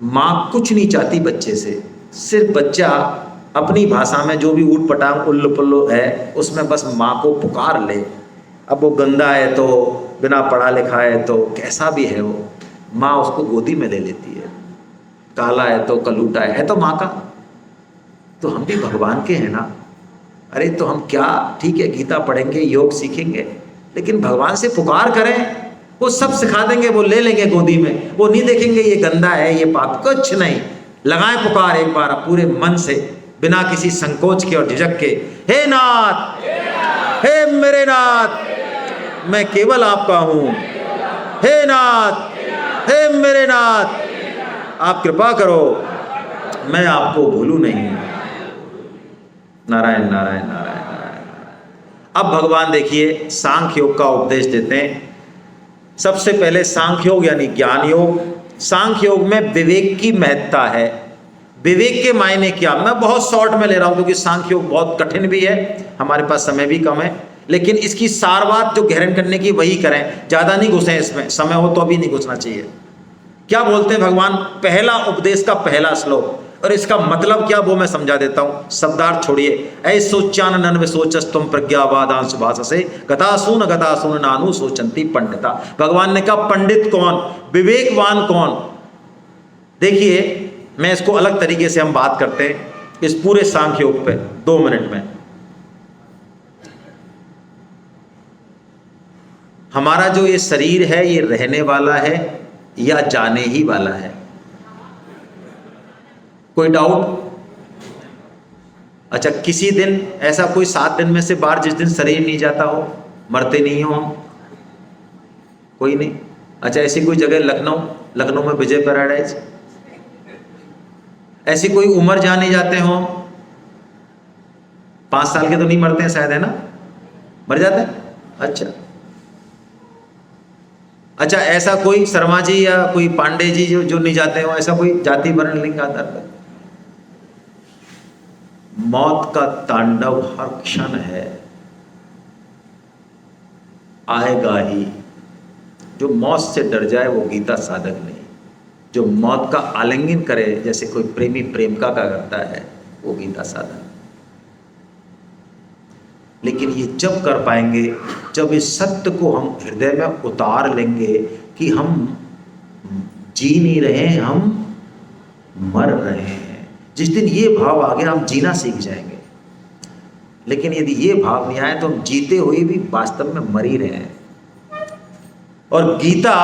माँ कुछ नहीं चाहती बच्चे से, सिर्फ बच्चा अपनी भाषा में जो भी ऊट पटांग उल्लू पुल्लू है उसमें बस माँ को पुकार ले। अब वो गंदा है तो, बिना पढ़ा लिखा है तो, कैसा भी है वो, माँ उसको गोदी में ले लेती है। काला है तो, कलूटा है तो माँ का। तो हम भी भगवान के हैं ना। अरे तो हम क्या, ठीक है गीता पढ़ेंगे, योग सीखेंगे, लेकिन भगवान से पुकार करें वो सब सिखा देंगे, वो ले लेंगे गोदी में, वो नहीं देखेंगे ये गंदा है ये पाप, कुछ नहीं। लगाएं पुकार एक बार पूरे मन से, बिना किसी संकोच के और झिझक के, हे नाथ, हे मेरे नाथ, मैं केवल आपका हूं। हे नाथ, हे मेरे नाथ, आप कृपा करो, मैं आपको भूलूं नहीं। नारायण नारायण नारायण नारायण। अब भगवान देखिए सांख्य योग का उपदेश देते हैं। सबसे पहले सांख्य योग यानी ज्ञान योग। सांख्य योग में विवेक की महत्ता है। विवेक के मायने क्या, मैं बहुत शॉर्ट में ले रहा हूं क्योंकि सांख्य योग बहुत कठिन भी है, हमारे पास समय भी कम है, लेकिन इसकी सार बात जो ग्रहण करने की वही करें, ज्यादा नहीं घुसें इसमें, समय हो तो अभी नहीं घुसना चाहिए। क्या बोलते हैं भगवान, पहला उपदेश का पहला श्लोक, और इसका मतलब क्या वो मैं समझा देता हूं, शब्दार्थ छोड़िए। ऐसोच्चानन विशोचस्तुम प्रज्ञावादांशु भाषसे गतासून गतासून नानु सोचंती पंडिता। भगवान ने कहा पंडित कौन, विवेकवान कौन। देखिए मैं इसको अलग तरीके से हम बात करते हैं इस पूरे सांख्य योग पे 2 मिनट में। हमारा जो ये शरीर है ये रहने वाला है या जाने ही वाला है, कोई डाउट? अच्छा, किसी दिन ऐसा कोई 7 दिन में से बाहर जिस दिन शरीर नहीं जाता हो, मरते नहीं हो हम, कोई नहीं? अच्छा, ऐसी कोई जगह लखनऊ में विजय पैराडाइज, ऐसी कोई उम्र जाने जाते हो? 5 साल के तो नहीं मरते हैं शायद, है ना? मर जाते हैं। अच्छा, ऐसा कोई शर्मा जी या कोई पांडे जी जो नहीं जाते हो, ऐसा कोई जाति वर्ण लिंग आधार पर? मौत का तांडव हर क्षण है, आएगा ही। जो मौत से डर जाए वो गीता साधक नहीं, जो मौत का आलिंगन करे जैसे कोई प्रेमी प्रेमिका का करता है वो गीता साधक। लेकिन ये जब कर पाएंगे जब इस सत्य को हम हृदय में उतार लेंगे कि हम जी नहीं रहे, हम मर रहे हैं। जिस दिन ये भाव आ गया हम जीना सीख जाएंगे। लेकिन यदि ये भाव नहीं आए तो हम जीते हुए भी वास्तव में मर ही रहे हैं। और गीता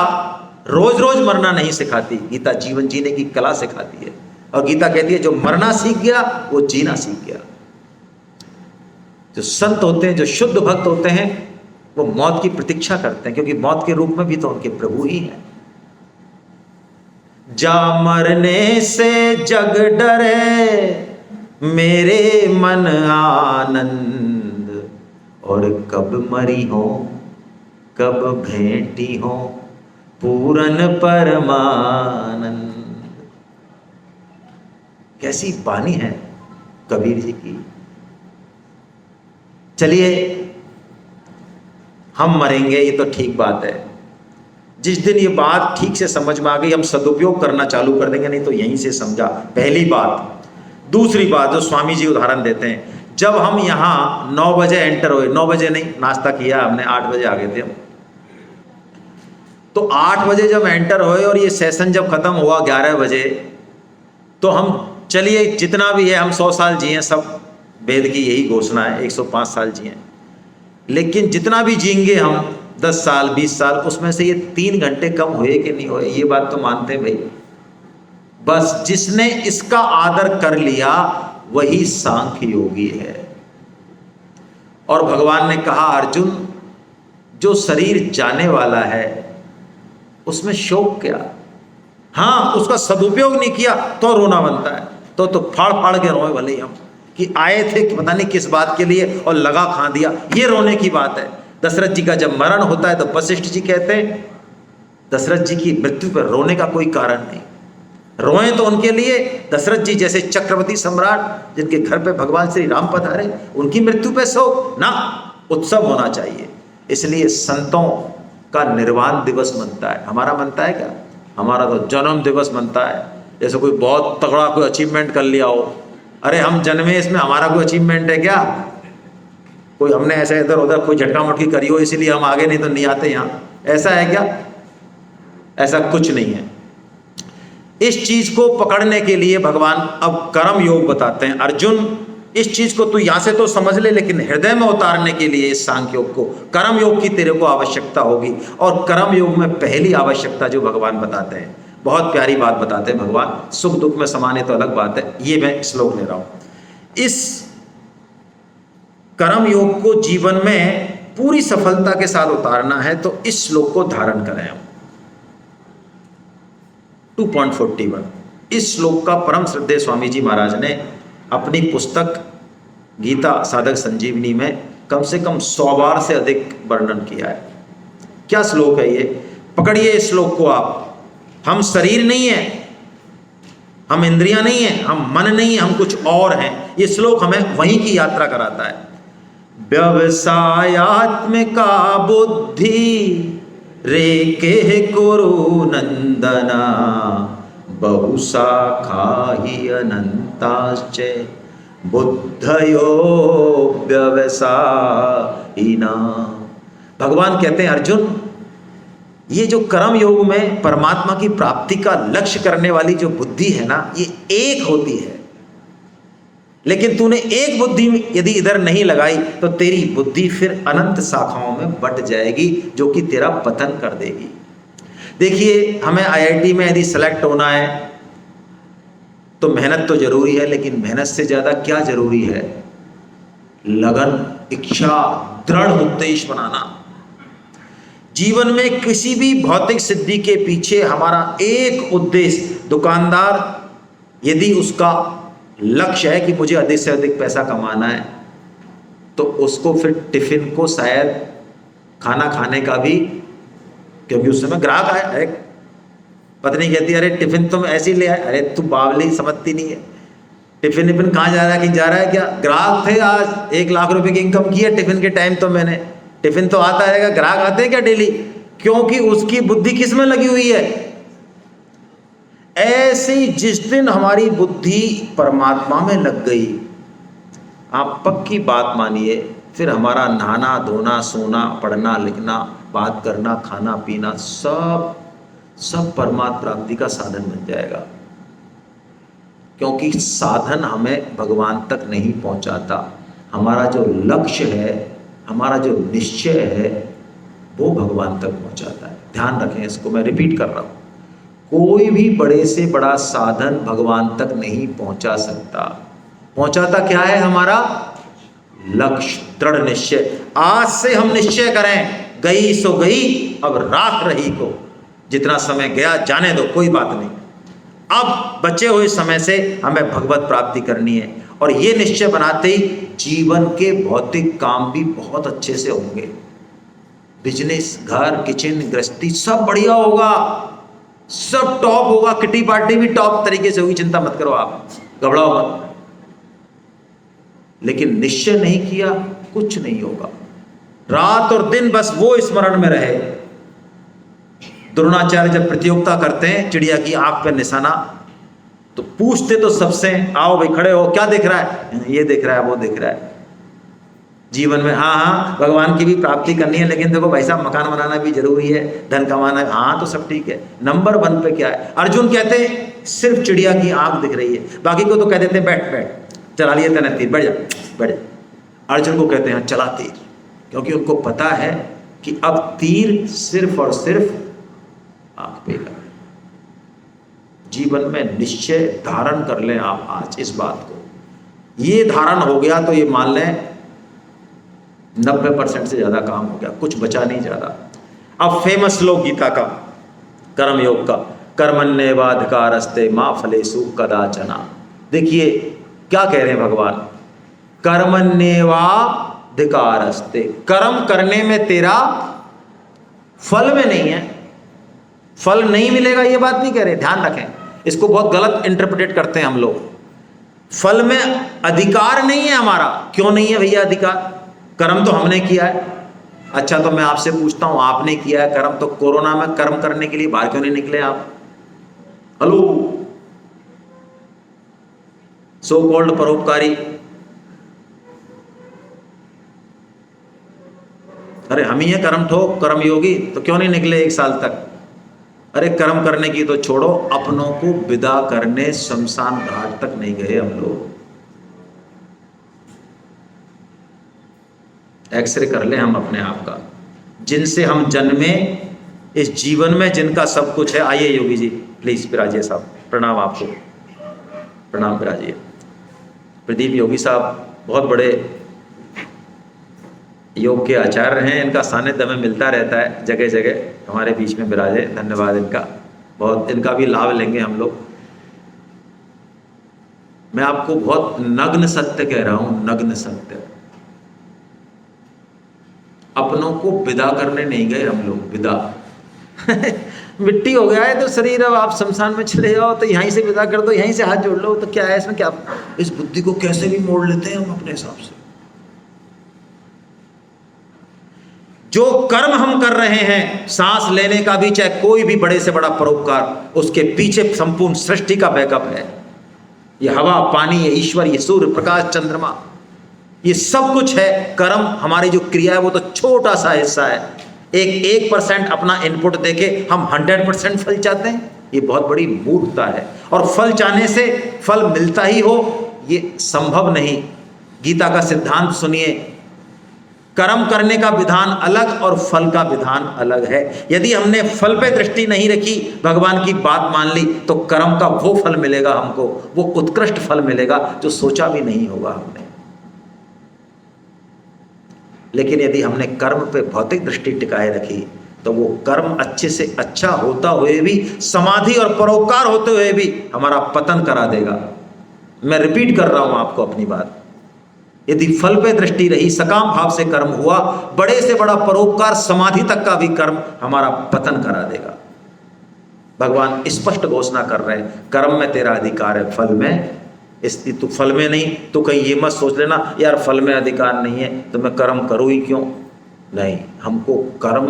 रोज रोज मरना नहीं सिखाती, गीता जीवन जीने की कला सिखाती है। और गीता कहती है जो मरना सीख गया वो जीना सीख गया। जो संत होते हैं, जो शुद्ध भक्त होते हैं, वो मौत की प्रतीक्षा करते हैं, क्योंकि मौत के रूप में भी तो उनके प्रभु ही हैं। जा मरने से जग डरे मेरे मन आनंद, और कब मरी हो कब भेंटी हो पूरन परमानंद। कैसी बानी है कबीर जी की। चलिए हम मरेंगे ये तो ठीक बात है। जिस दिन ये बात ठीक से समझ में आ गई हम सदुपयोग करना चालू कर देंगे, नहीं तो यहीं से समझा, पहली बात। दूसरी बात जो स्वामी जी उदाहरण देते हैं, जब हम यहाँ 9 बजे एंटर हुए, 9 बजे नहीं, नाश्ता किया हमने, 8 बजे आ गए थे हम, तो 8 बजे जब एंटर हुए और ये सेशन जब खत्म हुआ 11 बजे, तो हम चलिए जितना भी है हम 100 साल जिए, सब वेद की यही घोषणा है, 105 साल जिए, लेकिन जितना भी जिएंगे हम 10 साल 20 साल, उसमें से ये 3 घंटे कम हुए कि नहीं हुए, ये बात तो मानते हैं भाई। बस जिसने इसका आदर कर लिया वही सांख्य योगी है। और भगवान ने कहा अर्जुन, जो शरीर जाने वाला है उसमें शोक क्या। हाँ, उसका सदुपयोग नहीं किया तो रोना बनता है, तो फाड़ फाड़ के रोए भले ही हम, कि आए थे कि पता नहीं किस बात के लिए और लगा खा दिया, ये रोने की बात है। दशरथ जी का जब मरण होता है तो वशिष्ठ जी कहते हैं दशरथ जी की मृत्यु पर रोने का कोई कारण नहीं, रोए तो उनके लिए दशरथ जी जैसे चक्रवर्ती सम्राट जिनके घर पे भगवान श्री राम पधारे, उनकी मृत्यु पे शोक ना, उत्सव होना चाहिए। इसलिए संतों का निर्वाण दिवस मनता है, हमारा मनता है क्या? हमारा तो जन्म दिवस मनता है। जैसे कोई बहुत तगड़ा कोई अचीवमेंट कर लिया हो, अरे हम जन्मे इसमें हमारा कोई अचीवमेंट है क्या? कोई हमने ऐसे इधर उधर कोई झटका मटकी करी हो इसलिए हम आगे नहीं तो नहीं आते यहाँ, ऐसा है क्या? ऐसा कुछ नहीं है। इस चीज को पकड़ने के लिए भगवान अब कर्म योग बताते हैं। अर्जुन, इस चीज को तू यहां से तो समझ ले, लेकिन हृदय में उतारने के लिए इस सांख्य योग को, कर्म योग की तेरे को आवश्यकता होगी। और कर्म योग में पहली आवश्यकता जो भगवान बताते हैं, बहुत प्यारी बात बताते हैं भगवान, सुख दुख में समाने तो अलग बात है, ये मैं श्लोक ले रहा हूं। इस कर्म योग को जीवन में पूरी सफलता के साथ उतारना है तो इस श्लोक को धारण करें। 2.41 इस श्लोक का परम श्रद्धेय स्वामी जी महाराज ने अपनी पुस्तक गीता साधक संजीवनी में कम से कम 100 बार से अधिक वर्णन किया है। क्या श्लोक है ये? पकड़िए इस श्लोक को आप। हम शरीर नहीं है, हम इंद्रियां नहीं है, हम मन नहीं है, हम कुछ और हैं। ये श्लोक हमें वहीं की यात्रा कराता है। व्यवसायात्मिका बुद्धि रेके कुरु नंदना बहुशाखा ही अनंताश्च बुद्धयो व्यवसायिना। भगवान कहते हैं अर्जुन, ये जो कर्म योग में परमात्मा की प्राप्ति का लक्ष्य करने वाली जो बुद्धि है ना, ये एक होती है। लेकिन तूने एक बुद्धि यदि इधर नहीं लगाई तो तेरी बुद्धि फिर अनंत शाखाओं में बट जाएगी, जो कि तेरा पतन कर देगी। देखिए, हमें आईआईटी में यदि सेलेक्ट होना है तो मेहनत तो जरूरी है, लेकिन मेहनत से ज्यादा क्या जरूरी है? लगन, इच्छा, दृढ़ उद्देश्य बनाना। जीवन में किसी भी भौतिक सिद्धि के पीछे हमारा एक उद्देश्य, दुकानदार यदि उसका लक्ष्य है कि मुझे अधिक से अधिक पैसा कमाना है, तो उसको फिर टिफिन को शायद खाना खाने का भी, क्योंकि उस समय ग्राहक आए, अरे पत्नी कहती है अरे टिफिन तुम ऐसे ही ले आए, अरे तू बावली समझती नहीं है, टिफिन विफिन कहाँ जा रहा है, कहीं जा रहा है क्या? ग्राहक थे, आज 1 लाख रुपए की इनकम की है टिफिन के टाइम, तो मैंने टिफिन तो आता रहेगा। ग्राहक आते हैं क्या डेली? क्योंकि उसकी बुद्धि किस में लगी हुई है। ऐसे ही जिस दिन हमारी बुद्धि परमात्मा में लग गई, आप पक्की बात मानिए, फिर हमारा नहाना धोना, सोना, पढ़ना लिखना, बात करना, खाना पीना, सब परमात्मा प्राप्ति का साधन बन जाएगा। क्योंकि साधन हमें भगवान तक नहीं पहुंचाता। हमारा जो लक्ष्य है, हमारा जो निश्चय है, वो भगवान तक पहुंचाता है। ध्यान रखें, इसको मैं रिपीट कर रहा हूं। कोई भी बड़े से बड़ा साधन भगवान तक नहीं पहुंचा सकता। पहुंचाता क्या है? हमारा लक्ष्य, दृढ़ निश्चय। आज से हम निश्चय करें, गई सो गई, अब राख रही को, जितना समय गया जाने दो, कोई बात नहीं। अब बचे हुए समय से हमें भगवत प्राप्ति करनी है। और ये निश्चय बनाते ही जीवन के भौतिक काम भी बहुत अच्छे से होंगे। बिजनेस, घर, किचन, गृहस्थी सब बढ़िया होगा, सब टॉप होगा, किटी पार्टी भी टॉप तरीके से होगी, चिंता मत करो, आप घबराओ मत। लेकिन निश्चय नहीं किया, कुछ नहीं होगा। रात और दिन बस वो स्मरण में रहे। द्रोणाचार्य जब प्रतियोगिता करते हैं चिड़िया की आंख पर निशाना, तो पूछते तो सबसे, आओ भाई खड़े हो, क्या देख रहा है? ये देख रहा है, वो देख रहा है। जीवन में हाँ भगवान की भी प्राप्ति करनी है, लेकिन देखो भाई साहब, मकान बनाना भी जरूरी है, धन कमाना है, हाँ तो सब ठीक है। नंबर 1 पे क्या है? अर्जुन कहते हैं सिर्फ चिड़िया की आंख दिख रही है, बाकी को तो कह देते हैं बैठ बैठ, चला लिए तेने तीर, बैठ जा बैठ जा। अर्जुन को कहते हैं चला तीर, क्योंकि उनको पता है कि अब तीर सिर्फ और सिर्फ आंख पे लगा। जीवन में निश्चय धारण कर लें आप आज इस बात को। ये धारण हो गया तो ये मान लें 90% से ज्यादा काम हो गया, कुछ बचा नहीं ज्यादा। अब फेमस श्लोक गीता का, कर्म योग का, कर्मण्येवाधिकारस्ते मा फलेषु कदाचन। देखिए क्या कह रहे हैं भगवान, कर्मण्येवाधिकारस्ते, कर्म करने में तेरा फल में नहीं है, फल नहीं मिलेगा ये बात नहीं कह रहे। ध्यान रखें, इसको बहुत गलत इंटरप्रेट करते हैं हम लोग। फल में अधिकार नहीं है हमारा। क्यों नहीं है भैया अधिकार? कर्म तो हमने किया है। अच्छा तो मैं आपसे पूछता हूं, आपने किया है कर्म, तो कोरोना में कर्म करने के लिए बाहर क्यों नहीं निकले आप? हेलो, सो कॉल्ड परोपकारी, अरे हम ही है कर्म ठोक, कर्म योगी, तो क्यों नहीं निकले 1 साल तक? अरे कर्म करने की तो छोड़ो, अपनों को विदा करने शमशान घाट तक नहीं गए हम लोग। एक्सरे कर लें हम अपने आप का, जिनसे हम जन्मे इस जीवन में, जिनका सब कुछ है। आइए योगी जी प्लीज विराजिए साहब, प्रणाम आपको, प्रणाम विराजिए। प्रदीप योगी साहब बहुत बड़े योग के आचार्य हैं, इनका सानिध्य हमें मिलता रहता है जगह जगह, हमारे बीच में विराजे, धन्यवाद इनका, बहुत इनका भी लाभ लेंगे हम लोग। मैं आपको बहुत नग्न सत्य कह रहा हूं, नग्न सत्य। अपनों को विदा करने नहीं गए हम लोग, विदा मिट्टी हो गया है तो शरीर, अब आप शमशान में चले जाओ तो यहीं से विदा कर दो, यहीं से हाथ जोड़ लो, तो क्या है इसमें, क्या इस बुद्धि को कैसे भी मोड़ लेते हैं हम अपने हिसाब से। जो कर्म हम कर रहे हैं, सांस लेने का भी, चाहे कोई भी बड़े से बड़ा परोपकार, उसके पीछे संपूर्ण सृष्टि का बैकअप है। ये हवा, पानी, ये ईश्वर, ये सूर्य, प्रकाश, चंद्रमा, ये सब कुछ है। कर्म हमारी जो क्रिया है वो तो छोटा सा हिस्सा है। 1% अपना इनपुट देके हम 100% फल चाहते हैं, ये बहुत बड़ी मूर्खता है। और फल चाहने से फल मिलता ही हो, ये संभव नहीं। गीता का सिद्धांत सुनिए, कर्म करने का विधान अलग और फल का विधान अलग है। यदि हमने फल पे दृष्टि नहीं रखी, भगवान की बात मान ली, तो कर्म का वो फल मिलेगा हमको, वो उत्कृष्ट फल मिलेगा जो सोचा भी नहीं होगा हमने। लेकिन यदि हमने कर्म पे भौतिक दृष्टि टिकाए रखी, तो वो कर्म अच्छे से अच्छा होता हुए भी, समाधि और परोपकार होते हुए भी हमारा पतन करा देगा। मैं रिपीट कर रहा हूं आपको अपनी बात। यदि फल पे दृष्टि रही, सकाम भाव से कर्म हुआ, बड़े से बड़ा परोपकार, समाधि तक का भी कर्म हमारा पतन करा देगा। भगवान स्पष्ट घोषणा कर रहे हैं, कर्म में तेरा अधिकार है, फल में इसलिए तू फल में नहीं। तो कहीं ये मत सोच लेना यार फल में अधिकार नहीं है तो मैं कर्म करूं ही क्यों। नहीं, हमको कर्म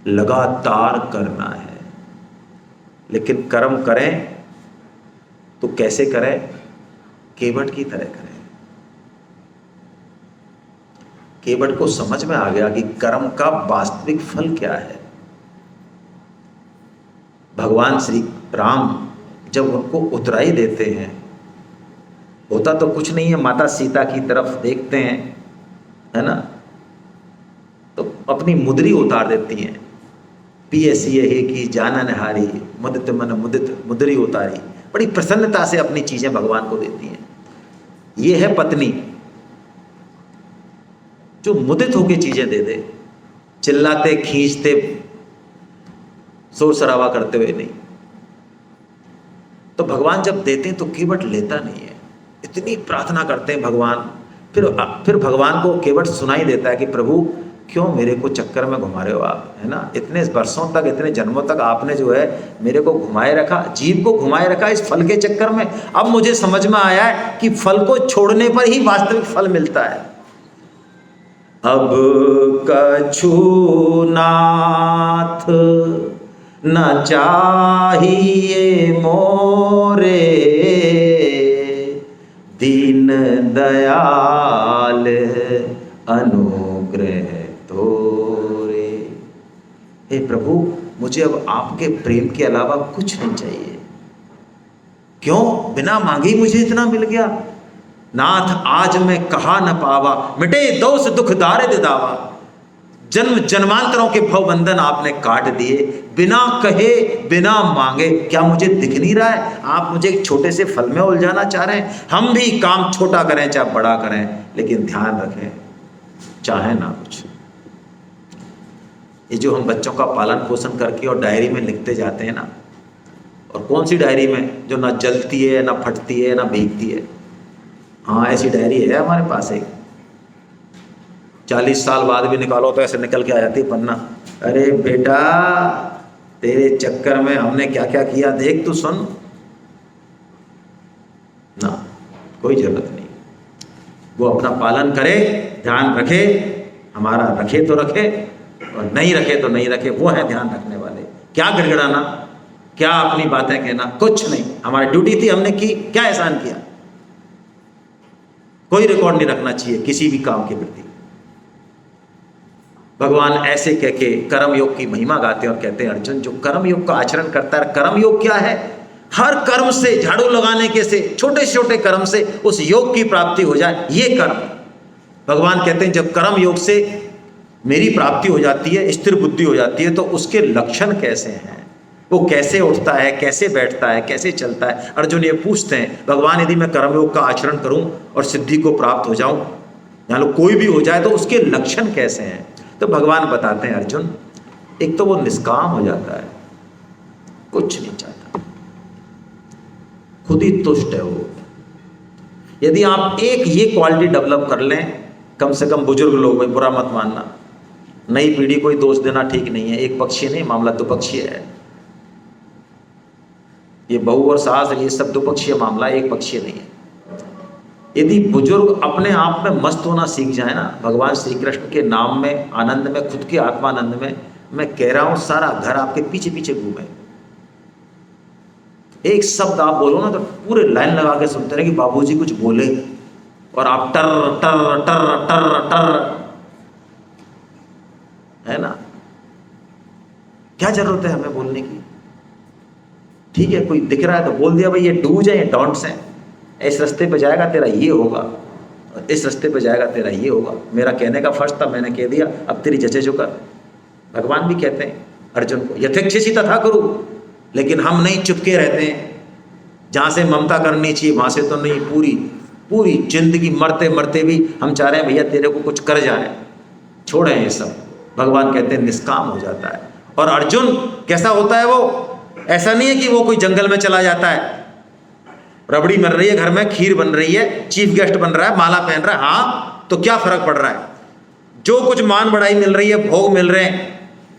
लगातार करना है, लेकिन कर्म करें तो कैसे करें, केवट की तरह करें। केवट को समझ में आ गया कि कर्म का वास्तविक फल क्या है। भगवान श्री राम जब उनको उतराई देते हैं, होता तो कुछ नहीं है, माता सीता की तरफ देखते हैं, है ना, तो अपनी मुद्री उतार देती हैं। पियसी है कि जानन हारी, मुदित मन मुदित मुद्री उतारी। बड़ी प्रसन्नता से अपनी चीजें भगवान को देती हैं। ये है पत्नी जो मुदित होके चीजें दे दे, चिल्लाते खींचते शोर शराबा करते हुए नहीं। तो भगवान जब देते हैं तो केवट लेता नहीं है, इतनी प्रार्थना करते हैं भगवान। फिर भगवान को केवट सुनाई देता है कि प्रभु क्यों मेरे को चक्कर में घुमा रहे हो आप, है ना, इतने वर्षों तक, इतने जन्मों तक आपने जो है मेरे को घुमाए रखा, जीव को घुमाए रखा इस फल के चक्कर में। अब मुझे समझ में आया है कि फल को छोड़ने पर ही वास्तविक फल मिलता है। अब कछु नाथ न चाहिए मोरे, दीन दयाल अनुग्रह तोरे। हे प्रभु, मुझे अब आपके प्रेम के अलावा कुछ नहीं चाहिए। क्यों, बिना मांगे ही मुझे इतना मिल गया। नाथ आज मैं कहा न पावा, मिटे दोष दुख दारिद्र दावा। जन्म जन्मांतरों के भवबंधन आपने काट दिए, बिना कहे बिना मांगे। क्या मुझे दिख नहीं रहा है, आप मुझे एक छोटे से फल में उलझाना चाह रहे हैं। हम भी काम छोटा करें चाहे बड़ा करें, लेकिन ध्यान रखें चाहे ना कुछ। ये जो हम बच्चों का पालन पोषण करके और डायरी में लिखते जाते हैं ना, और कौन सी डायरी में जो ना जलती है ना फटती है ना भीगती है। हाँ, ऐसी डायरी है हमारे पास एक, 40 साल बाद भी निकालो तो ऐसे निकल के आ जाती है पन्ना। अरे बेटा, तेरे चक्कर में हमने क्या क्या किया देख, तू सुन ना, कोई जरूरत नहीं। वो अपना पालन करे, ध्यान रखे, हमारा रखे तो रखे और नहीं रखे तो नहीं रखे। वो है ध्यान रखने वाले। क्या गिड़गिड़ाना, क्या अपनी बातें कहना, कुछ नहीं। हमारी ड्यूटी थी, हमने की, क्या एहसान किया। कोई रिकॉर्ड नहीं रखना चाहिए किसी भी काम के प्रति। भगवान ऐसे कह के कर्म योग की महिमा गाते हैं और कहते हैं, अर्जुन जो कर्म योग का आचरण करता है, कर्म योग क्या है, हर कर्म से, झाड़ू लगाने के से, छोटे छोटे कर्म से उस योग की प्राप्ति हो जाए, ये कर्म। भगवान कहते हैं जब कर्म योग से मेरी प्राप्ति हो जाती है, स्थिर बुद्धि हो जाती है, तो उसके लक्षण कैसे हैं, वो कैसे उठता है, कैसे बैठता है, कैसे चलता है। अर्जुन ये पूछते हैं भगवान यदि मैं कर्मयोग का आचरण करूं और सिद्धि को प्राप्त हो जाऊं, या लो कोई भी हो जाए, तो उसके लक्षण कैसे हैं। तो भगवान बताते हैं अर्जुन, एक तो वो निष्काम हो जाता है, कुछ नहीं चाहता, खुद ही तुष्ट है वो। यदि आप एक ये क्वालिटी डेवलप कर लें, कम से कम बुजुर्ग लोग में, बुरा मत मानना, नई पीढ़ी कोई दोष देना ठीक नहीं है, एक पक्षीय नहीं, मामला द्विपक्षीय है। ये बहू और सास ये सब द्विपक्षीय मामला, एक पक्षीय नहीं है। यदि बुजुर्ग अपने आप में मस्त होना सीख जाए ना, भगवान श्री कृष्ण के नाम में, आनंद में, खुद के आत्मानंद में, मैं कह रहा हूं सारा घर आपके पीछे पीछे घूमे। एक शब्द आप बोलो ना तो पूरे लाइन लगा के सुनते रहे कि बाबूजी कुछ बोले, और आप टर टर टर टर टर, है ना। क्या जरूरत है हमें बोलने की। ठीक है, कोई दिख रहा है तो बोल दिया भाई, ये डूज है, ये डॉन्ट्स हैं, इस रास्ते पे जाएगा तेरा ये होगा, और इस रास्ते पे जाएगा तेरा ये होगा। मेरा कहने का फर्ज था, मैंने कह दिया, अब तेरी जचे जो कर। भगवान भी कहते हैं अर्जुन को, यथेच्छसी तथा करो, लेकिन हम नहीं, चुपके रहते हैं। जहाँ से ममता करनी चाहिए वहाँ से तो नहीं, पूरी जिंदगी मरते मरते भी हम चाह रहे हैं भैया तेरे को कुछ कर जाए, छोड़े ये सब। भगवान कहते हैं निष्काम हो जाता है। और अर्जुन कैसा होता है वो, ऐसा नहीं है कि वो कोई जंगल में चला जाता है, रबड़ी बन रही है घर में, खीर बन रही है, चीफ गेस्ट बन रहा है, माला पहन रहा है, हाँ तो क्या फर्क पड़ रहा है। जो कुछ मान बढ़ाई मिल रही है, भोग मिल रहे हैं,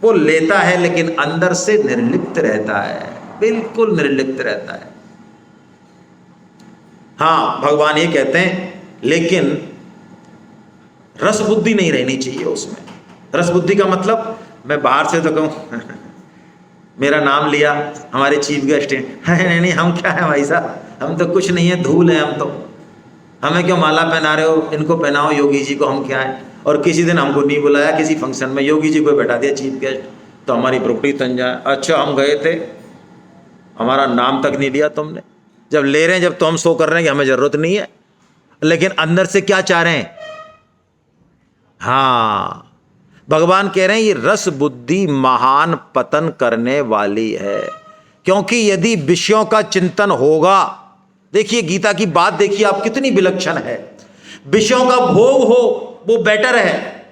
वो लेता है, लेकिन अंदर से निर्लिप्त रहता है, बिल्कुल निर्लिप्त रहता है। हाँ, भगवान ये कहते हैं लेकिन रस बुद्धि नहीं रहनी चाहिए उसमें। रस बुद्धि का मतलब, मैं बाहर से तो कहूँ मेरा नाम लिया, हमारे चीफ गेस्ट हैं, नहीं हम क्या है भाई साहब, हम तो कुछ नहीं है, धूल है हम तो, हमें क्यों माला पहना रहे हो, इनको पहनाओ योगी जी को, हम क्या है। और किसी दिन हमको नहीं बुलाया किसी फंक्शन में, योगी जी को बैठा दिया चीफ गेस्ट, तो हमारी प्रोपर्टी तन जाए। अच्छा हम गए थे, हमारा नाम तक नहीं लिया तुमने। जब ले रहे हैं, जब तो हम शो कर रहे हैं कि हमें जरूरत नहीं है, लेकिन अंदर से क्या चाह रहे हैं। हाँ, भगवान कह रहे हैं ये रस बुद्धि महान पतन करने वाली है। क्योंकि यदि विषयों का चिंतन होगा, देखिए गीता की बात देखिए आप कितनी विलक्षण है। विषयों का भोग हो वो बेटर है,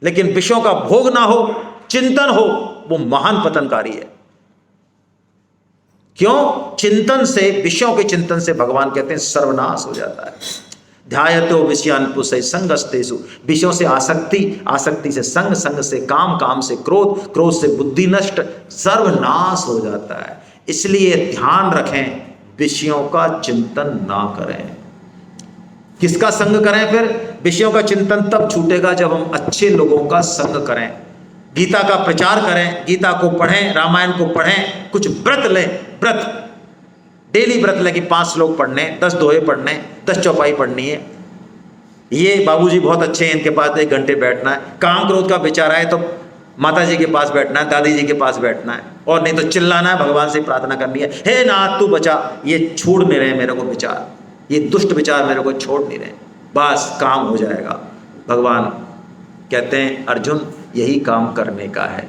लेकिन विषयों का भोग ना हो, चिंतन हो, वो महान पतनकारी है। क्यों? चिंतन से, विषयों के चिंतन से भगवान कहते हैं सर्वनाश हो जाता है। ध्यायतो विषयान पुरुषै संगस्तेषु, विषयों से आसक्ति, आसक्ति से संग, संग से काम, काम से क्रोध, क्रोध से बुद्धि नष्ट, सर्वनाश हो जाता है। इसलिए ध्यान रखें, विषयों का चिंतन ना करें। किसका संग करें फिर? विषयों का चिंतन तब छूटेगा जब हम अच्छे लोगों का संग करें, गीता का प्रचार करें, गीता को पढ़ें, रामायण को पढ़ें, कुछ व्रत लें, व्रत डेली व्रत लें कि 5 श्लोक पढ़ने, 10 दोहे पढ़ने, 10 चौपाई पढ़नी है। ये बाबूजी बहुत अच्छे हैं, इनके पास 1 घंटे बैठना है। काम क्रोध का विचार आए तो माता जी के पास बैठना है, दादी जी के पास बैठना है, और नहीं तो चिल्लाना है, भगवान से प्रार्थना करनी है, हे नाथ तू बचा, ये छोड़ नहीं रहे मेरे को विचार, ये दुष्ट विचार मेरे को छोड़ नहीं रहे, बस काम हो जाएगा। भगवान कहते हैं अर्जुन यही काम करने का है।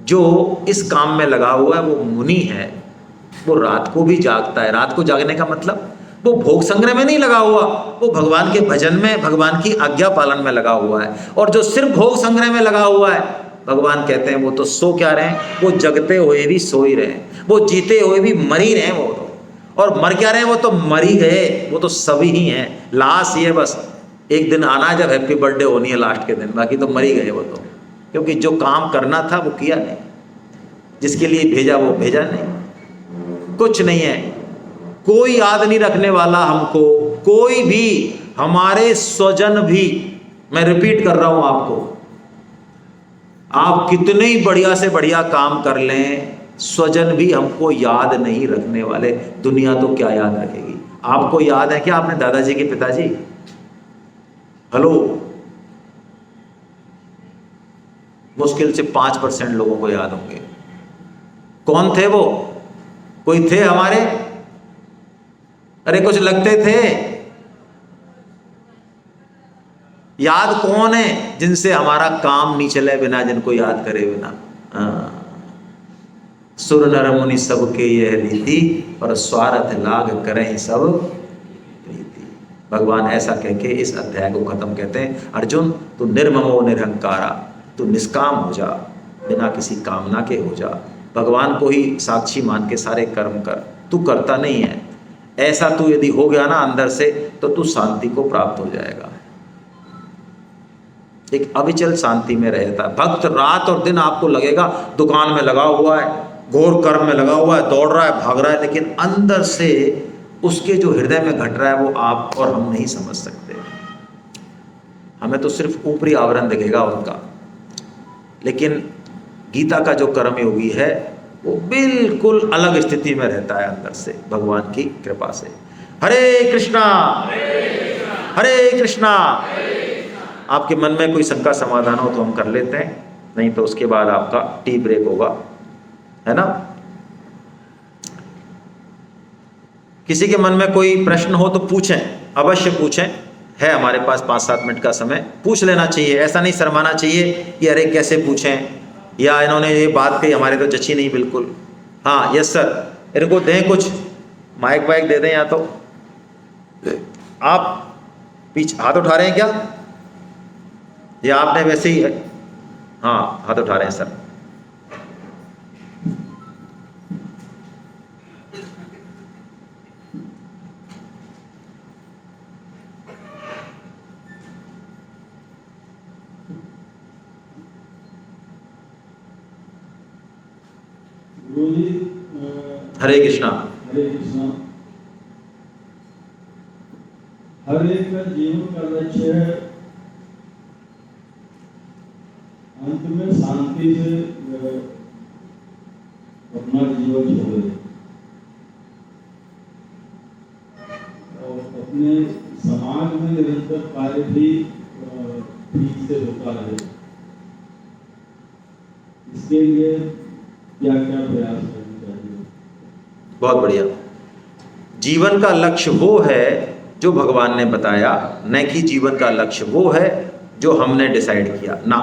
जो इस काम में लगा हुआ है वो मुनि है, वो रात को भी जागता है। रात को जागने का मतलब वो भोग संग्रह में नहीं लगा हुआ, वो भगवान के भजन में, भगवान की आज्ञा पालन में लगा हुआ है। और जो सिर्फ भोग संग्रह में लगा हुआ है, भगवान कहते हैं वो तो सो क्या रहे हैं, वो जगते हुए भी सो ही रहे हैं, वो जीते हुए भी मर ही रहे हैं वो तो। और मर क्या रहे हैं, वो तो मर ही गए, वो तो सभी ही हैं। लास्ट ये बस एक दिन आना है जब हैप्पी बर्थडे होनी है लास्ट के दिन, बाकी तो मर ही गए वो तो। क्योंकि जो काम करना था वो किया नहीं, जिसके लिए भेजा वो भेजा नहीं, कुछ नहीं है। कोई याद नहीं रखने वाला हमको, कोई भी, हमारे स्वजन भी। मैं रिपीट कर रहा हूं आपको, आप कितने ही बढ़िया से बढ़िया काम कर लें, स्वजन भी हमको याद नहीं रखने वाले। दुनिया तो क्या याद रखेगी। आपको याद है क्या आपने दादाजी के पिताजी? हेलो, मुश्किल से 5% लोगों को याद होंगे। कौन थे वो? कोई थे हमारे? अरे कुछ लगते थे, याद कौन है? जिनसे हमारा काम नहीं चले बिना, जिनको याद करे बिना। सुर नर मुनि सबके यह रीति, और स्वार्थ लाग करें सब प्रीति। भगवान ऐसा कह के इस अध्याय को खत्म कहते हैं, अर्जुन तू निर्ममो निरहंकारा, तू निष्काम हो जा, बिना किसी कामना के हो जा, भगवान को ही साक्षी मान के सारे कर्म कर। तू करता नहीं है, ऐसा तू यदि हो गया ना अंदर से, तो तू शांति को प्राप्त हो जाएगा। एक अविचल शांति में रहता है भक्त। रात और दिन आपको लगेगा दुकान में लगा हुआ है, घोर कर्म में लगा हुआ है, दौड़ रहा है, भाग रहा है, लेकिन अंदर से उसके जो हृदय में घट रहा है वो आप और हम नहीं समझ सकते। हमें तो सिर्फ ऊपरी आवरण दिखेगा उनका, लेकिन गीता का जो कर्मयोगी है वो बिल्कुल अलग स्थिति में रहता है अंदर से, भगवान की कृपा से। हरे कृष्णा हरे कृष्णा। आपके मन में कोई शंका समाधान हो तो हम कर लेते हैं, नहीं तो उसके बाद आपका टी ब्रेक होगा, है ना। किसी के मन में कोई प्रश्न हो तो पूछें, अवश्य पूछें, है हमारे पास 5-7 मिनट का समय, पूछ लेना चाहिए। ऐसा नहीं शर्माना चाहिए कि अरे कैसे पूछें, या इन्होंने ये बात कही हमारे तो जची नहीं बिल्कुल। हाँ यस सर, इनको दें कुछ माइक वाइक दे दें, या तो आप पीछे हाथ उठा रहे हैं क्या, या आपने वैसे ही है? हाँ हाथ उठा रहे हैं सर। हरे कृष्णा। हरे कृष्णा। हर एक का जीवन का लक्ष्य है अंत में शांति से अपना जीवन छोड़े और अपने समाज में निरंतर कार्य भी ठीक से होता है। इसके लिए क्या क्या प्रयास करने चाहिए? बहुत बढ़िया। जीवन का लक्ष्य वो है जो भगवान ने बताया, न कि जीवन का लक्ष्य वो है जो हमने डिसाइड किया ना।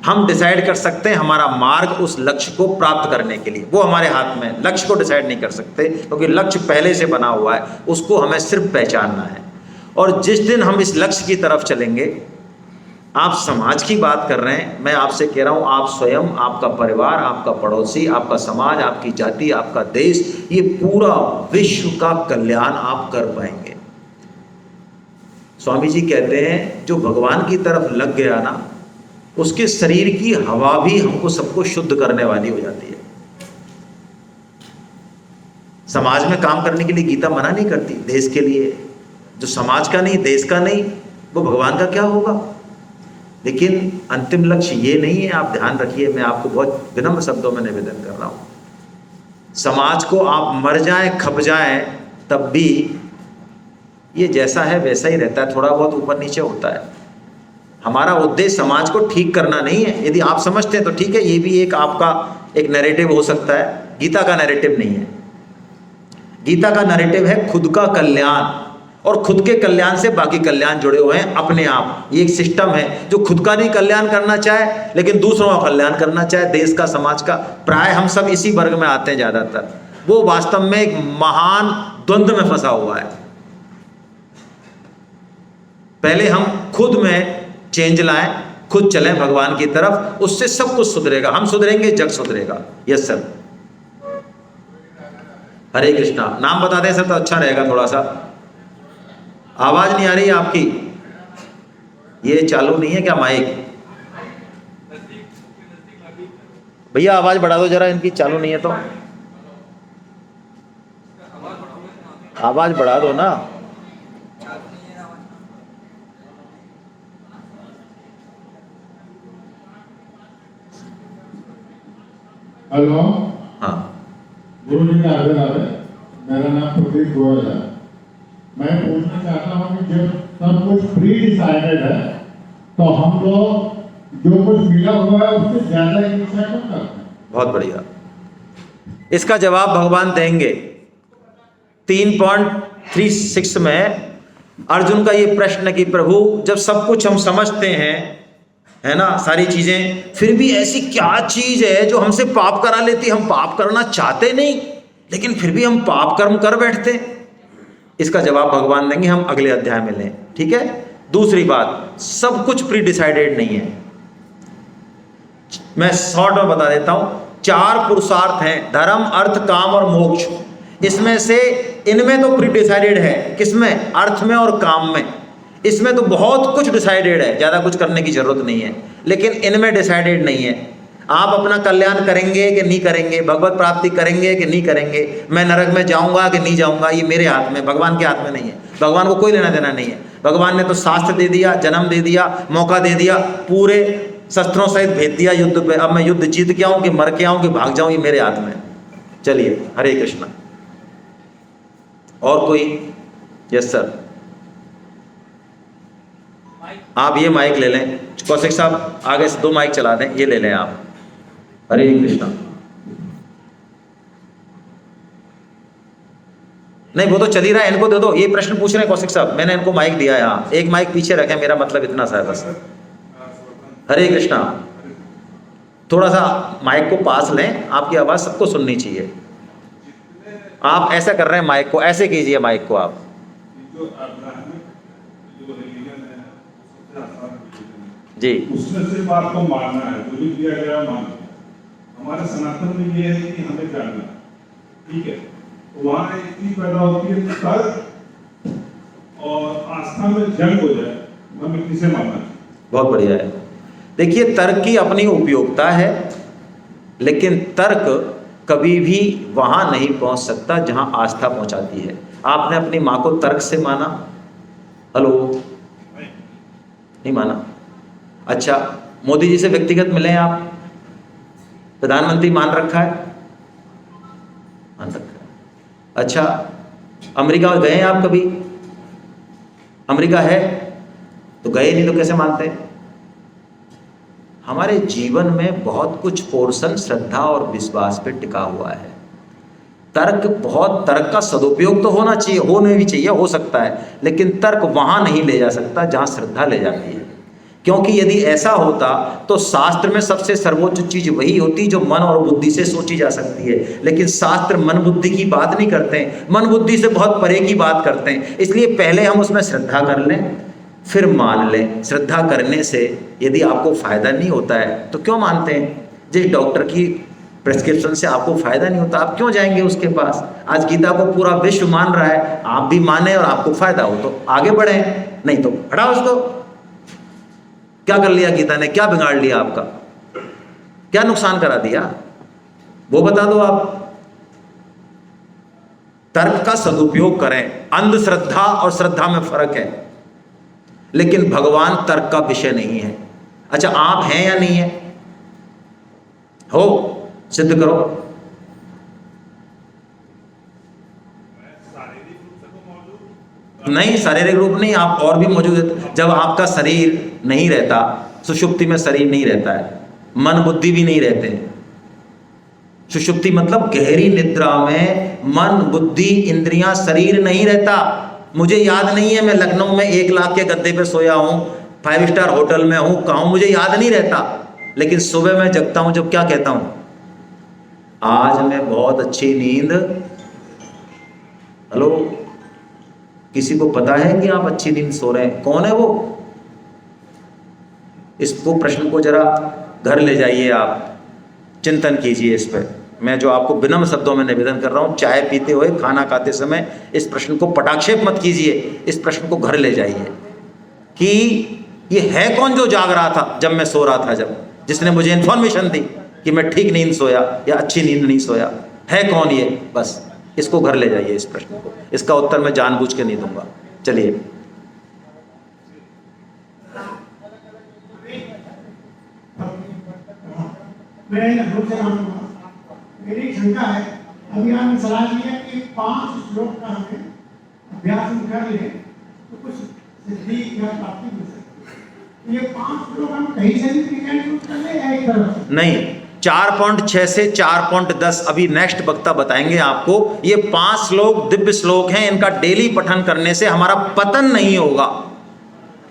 हम डिसाइड कर सकते हैं हमारा मार्ग उस लक्ष्य को प्राप्त करने के लिए, वो हमारे हाथ में। लक्ष्य को डिसाइड नहीं कर सकते क्योंकि लक्ष्य पहले से बना हुआ है, उसको हमें सिर्फ पहचानना है। और जिस दिन हम इस लक्ष्य की तरफ चलेंगे, आप समाज की बात कर रहे हैं, मैं आपसे कह रहा हूं आप स्वयं, आपका परिवार, आपका पड़ोसी, आपका समाज, आपकी जाति, आपका देश, ये पूरा विश्व का कल्याण आप कर पाएंगे। स्वामी जी कहते हैं जो भगवान की तरफ लग गया ना, उसके शरीर की हवा भी हमको सबको शुद्ध करने वाली हो जाती है। समाज में काम करने के लिए गीता मना नहीं करती, देश के लिए। जो समाज का नहीं, देश का नहीं, वो भगवान का क्या होगा। लेकिन अंतिम लक्ष्य ये नहीं है, आप ध्यान रखिए। मैं आपको बहुत विनम्र शब्दों में निवेदन कर रहा हूँ, समाज को आप मर जाएं, खप जाएं, तब भी ये जैसा है वैसा ही रहता है, थोड़ा बहुत ऊपर नीचे होता है। हमारा उद्देश्य समाज को ठीक करना नहीं है। यदि आप समझते हैं तो ठीक है, ये भी एक आपका एक नैरेटिव हो सकता है। गीता का नैरेटिव नहीं है। गीता का नैरेटिव है खुद का कल्याण, और खुद के कल्याण से बाकी कल्याण जुड़े हुए हैं अपने आप। ये एक सिस्टम है जो खुद का नहीं कल्याण करना चाहे लेकिन दूसरों का कल्याण करना चाहे, देश का, समाज का। प्राय हम सब इसी वर्ग में आते हैं ज़्यादातर। वो वास्तव में एक महान द्वंद्व में फंसा हुआ है। पहले हम खुद में चेंज लाएं, खुद चलें भगवान की तरफ, उससे सब कुछ सुधरेगा। हम सुधरेंगे, जग सुधरेगा। Yes sir. हरे कृष्णा। नाम बता दें सर तो अच्छा रहेगा थोड़ा सा। आवाज नहीं आ रही है आपकी, ये चालू नहीं है क्या माइक? भैया आवाज बढ़ा दो जरा, इनकी चालू नहीं है तो आवाज बढ़ा दो ना। हेलो। हाँ गुरु जी राधे राधे। मेरा नाम प्रदीप गोयल है। मैं पूछना चाहता हूँ कि जब सब कुछ प्री डिसाइडेड है तो हम लोग जो कुछ मिला हुआ है उससे ज्यादा इच्छा क्यों करते हैं? बहुत बढ़िया। इसका जवाब भगवान देंगे 3.36 में। अर्जुन का ये प्रश्न कि प्रभु जब सब कुछ हम समझते हैं, है ना, सारी चीजें, फिर भी ऐसी क्या चीज है जो हमसे पाप करा लेती? हम पाप करना चाहते नहीं, लेकिन फिर भी हम पाप कर्म कर बैठते। इसका जवाब भगवान देंगे, हम अगले अध्याय में लें, ठीक है। दूसरी बात, सब कुछ प्री डिसाइडेड नहीं है। मैं शॉर्ट में बता देता हूं, 4 पुरुषार्थ हैं, धर्म, अर्थ, काम और मोक्ष। इसमें से इनमें तो प्री डिसाइडेड है, किसमें? अर्थ में और काम में। इसमें तो बहुत कुछ डिसाइडेड है, ज़्यादा कुछ करने की जरूरत नहीं है, लेकिन इनमें डिसाइडेड नहीं है। आप अपना कल्याण करेंगे कि नहीं करेंगे, भगवत प्राप्ति करेंगे कि नहीं करेंगे, मैं नरक में जाऊंगा कि नहीं जाऊंगा, ये मेरे हाथ में, भगवान के हाथ में नहीं है। भगवान को कोई लेना देना नहीं है। भगवान ने तो शास्त्र दे दिया, जन्म दे दिया, मौका दे दिया, पूरे शस्त्रों सहित भेज दिया युद्ध पे। अब मैं युद्ध जीत के आऊं कि मर के आऊं कि भाग जाऊं, ये मेरे हाथ में। चलिए, हरे कृष्णा। और कोई? यस सर, आप ये माइक ले लें। कौशिक साहब आगे से 2 माइक चला दें, ये ले लें आप। हरे कृष्णा। नहीं, वो तो चल ही रहा है, इनको दे दो। ये प्रश्न पूछ रहे हैं कौशिक साहब, मैंने इनको माइक दिया है। यहाँ एक माइक पीछे रखें, मेरा मतलब इतना सा है बस। हरे कृष्णा। थोड़ा सा माइक को पास लें, आपकी आवाज़ सबको सुननी चाहिए। आप ऐसा कर रहे हैं, माइक को ऐसे कीजिए, माइक को आप। जी, उसमें सिर्फ आपको मानना है, जो भी दिया गया मानना। हमारे सनातन में ये है कि हमें जानना, ठीक है। तो वहाँ एक चीज पैदा होती है, तर्क और आस्था में जंग हो जाए, हमें किसे मानना चाहिए? बहुत बढ़िया है। देखिए, तर्क की अपनी उपयोगिता है, लेकिन तर्क कभी भी वहाँ नहीं पहुँच सकता जहाँ आस्था पहुँचाती है। आपने अपनी माँ को तर्क से माना? हेलो, नहीं माना। अच्छा, मोदी जी से व्यक्तिगत मिले हैं आप? प्रधानमंत्री मान रखा है? मान रखा है। अच्छा, अमेरिका में गए हैं आप कभी? अमेरिका है तो गए नहीं, तो कैसे मानते हैं? हमारे जीवन में बहुत कुछ पोर्शन श्रद्धा और विश्वास पे टिका हुआ है। तर्क का सदुपयोग तो होना चाहिए, होने भी चाहिए, हो सकता है, लेकिन तर्क वहां नहीं ले जा सकता जहां श्रद्धा ले जाती है। क्योंकि यदि ऐसा होता तो शास्त्र में सबसे सर्वोच्च चीज वही होती जो मन और बुद्धि से सोची जा सकती है, लेकिन शास्त्र मन बुद्धि की बात नहीं करते हैं, मन बुद्धि से बहुत परे की बात करते हैं। इसलिए पहले हम उसमें श्रद्धा कर लें, फिर मान लें। श्रद्धा करने से यदि आपको फायदा नहीं होता है तो क्यों मानते हैं? जिस डॉक्टर की प्रेस्क्रिप्शन से आपको फायदा नहीं होता, आप क्यों जाएंगे उसके पास? आज गीता को पूरा विश्व मान रहा है, आप भी माने और आपको फायदा हो तो आगे बढ़े, नहीं तो हटाओ उसको। क्या कर लिया गीता ने? क्या बिगाड़ लिया आपका? क्या नुकसान करा दिया? वो बता दो आप। तर्क का सदुपयोग करें। अंधश्रद्धा और श्रद्धा में फर्क है, लेकिन भगवान तर्क का विषय नहीं है। अच्छा, आप हैं या नहीं है? हो, सिद्ध करो। नहीं, शारीरिक रूप नहीं, आप और भी मौजूद है। जब आपका शरीर नहीं रहता, सुषुप्ति में शरीर नहीं रहता है, मन बुद्धि भी नहीं रहते। सुषुप्ति मतलब गहरी निद्रा में मन बुद्धि इंद्रियां शरीर नहीं रहता। मुझे याद नहीं है मैं लखनऊ में 1 लाख के गद्दे पे सोया हूं, 5 स्टार होटल में हूं, कहाँ, मुझे याद नहीं रहता। लेकिन सुबह मैं जगता हूं, जब क्या कहता हूं? आज मैं बहुत अच्छी नींद। हेलो, किसी को पता है कि आप अच्छी नींद सो रहे हैं? कौन है वो? इसको प्रश्न को जरा घर ले जाइए, आप चिंतन कीजिए इस पर। मैं जो आपको विनम्र शब्दों में निवेदन कर रहा हूँ, चाय पीते हुए, खाना खाते समय इस प्रश्न को पटाक्षेप मत कीजिए, इस प्रश्न को घर ले जाइए कि ये है कौन जो जाग रहा था जब मैं सो रहा था, जब जिसने मुझे इन्फॉर्मेशन दी कि मैं ठीक नींद सोया या अच्छी नींद नहीं सोया, है कौन ये? बस इसको घर ले जाइए, इस प्रश्न को। इसका उत्तर मैं जानबूझ के नहीं दूंगा। चलिए, मेरी शंका है, अभी आपने सलाह दी है कि 5 श्लोक का हमें अभ्यास कर ले तो कुछ सिद्धि या प्राप्ति मिल सकती है। ये 5 श्लोक हम कहीं से भी कर ले या एक तरफ? नहीं, 4.6 से 4.10 अभी नेक्स्ट वक्ता बताएंगे आपको। ये 5 श्लोक दिव्य श्लोक हैं, इनका डेली पठन करने से हमारा पतन नहीं होगा।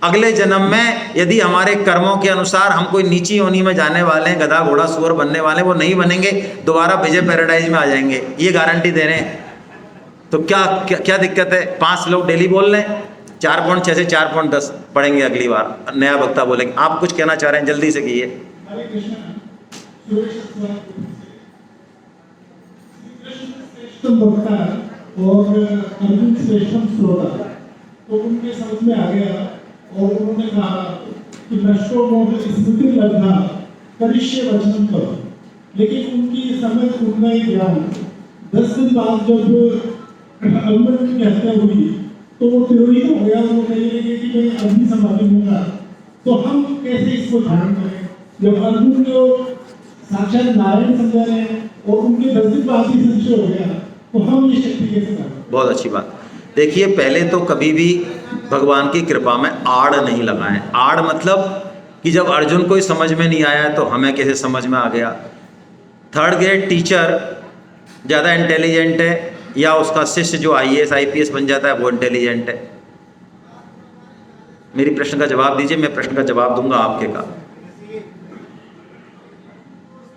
अगले जन्म में यदि हमारे कर्मों के अनुसार हम कोई नीची योनि में जाने वाले हैं, गधा घोड़ा सुअर बनने वाले हैं, वो नहीं बनेंगे, दोबारा विजय पैराडाइज में आ जाएंगे, ये गारंटी दे रहे हैं। तो क्या दिक्कत है? 5 श्लोक डेली बोल रहे हैं, 4.6 से 4.10 पढ़ेंगे, अगली बार नया वक्ता बोलेंगे। आप कुछ कहना चाह रहे हैं, जल्दी से कीजिए। हरे कृष्ण। श्रेष्ठतम वक्ता और अर्जुन श्रेष्ठतम श्रोता, तो उनके समझ में आ गया और उन्होंने कहा कि नष्टो मोह स्मृति लब्धा करिष्ये वचनं तव। लेकिन उनकी समझ उतना ही ज्ञान 10 दिन बाद जब अर्जुन की हत्या हुई तो वो तिरोहित हो गया, वो कहने लगे कि मैं अग्नि संभाली हूँगा। तो हम कैसे इसको धारण करें जब अर्जुन को साक्षात नारायण समझा रहे हैं और उनके 10 दिन बाद ही संशय हो गया, तो हम ये शक्ति कैसे करें? बहुत अच्छी बात। देखिए, पहले तो कभी भी भगवान की कृपा में आड़ नहीं लगाएं। आड़ मतलब कि जब अर्जुन को समझ में नहीं आया तो हमें कैसे समझ में आ गया। 3rd ग्रेड टीचर ज़्यादा इंटेलिजेंट है या उसका शिष्य जो IAS IPS बन जाता है वो इंटेलिजेंट है? मेरी प्रश्न का जवाब दीजिए, मैं प्रश्न का जवाब दूंगा आपके का।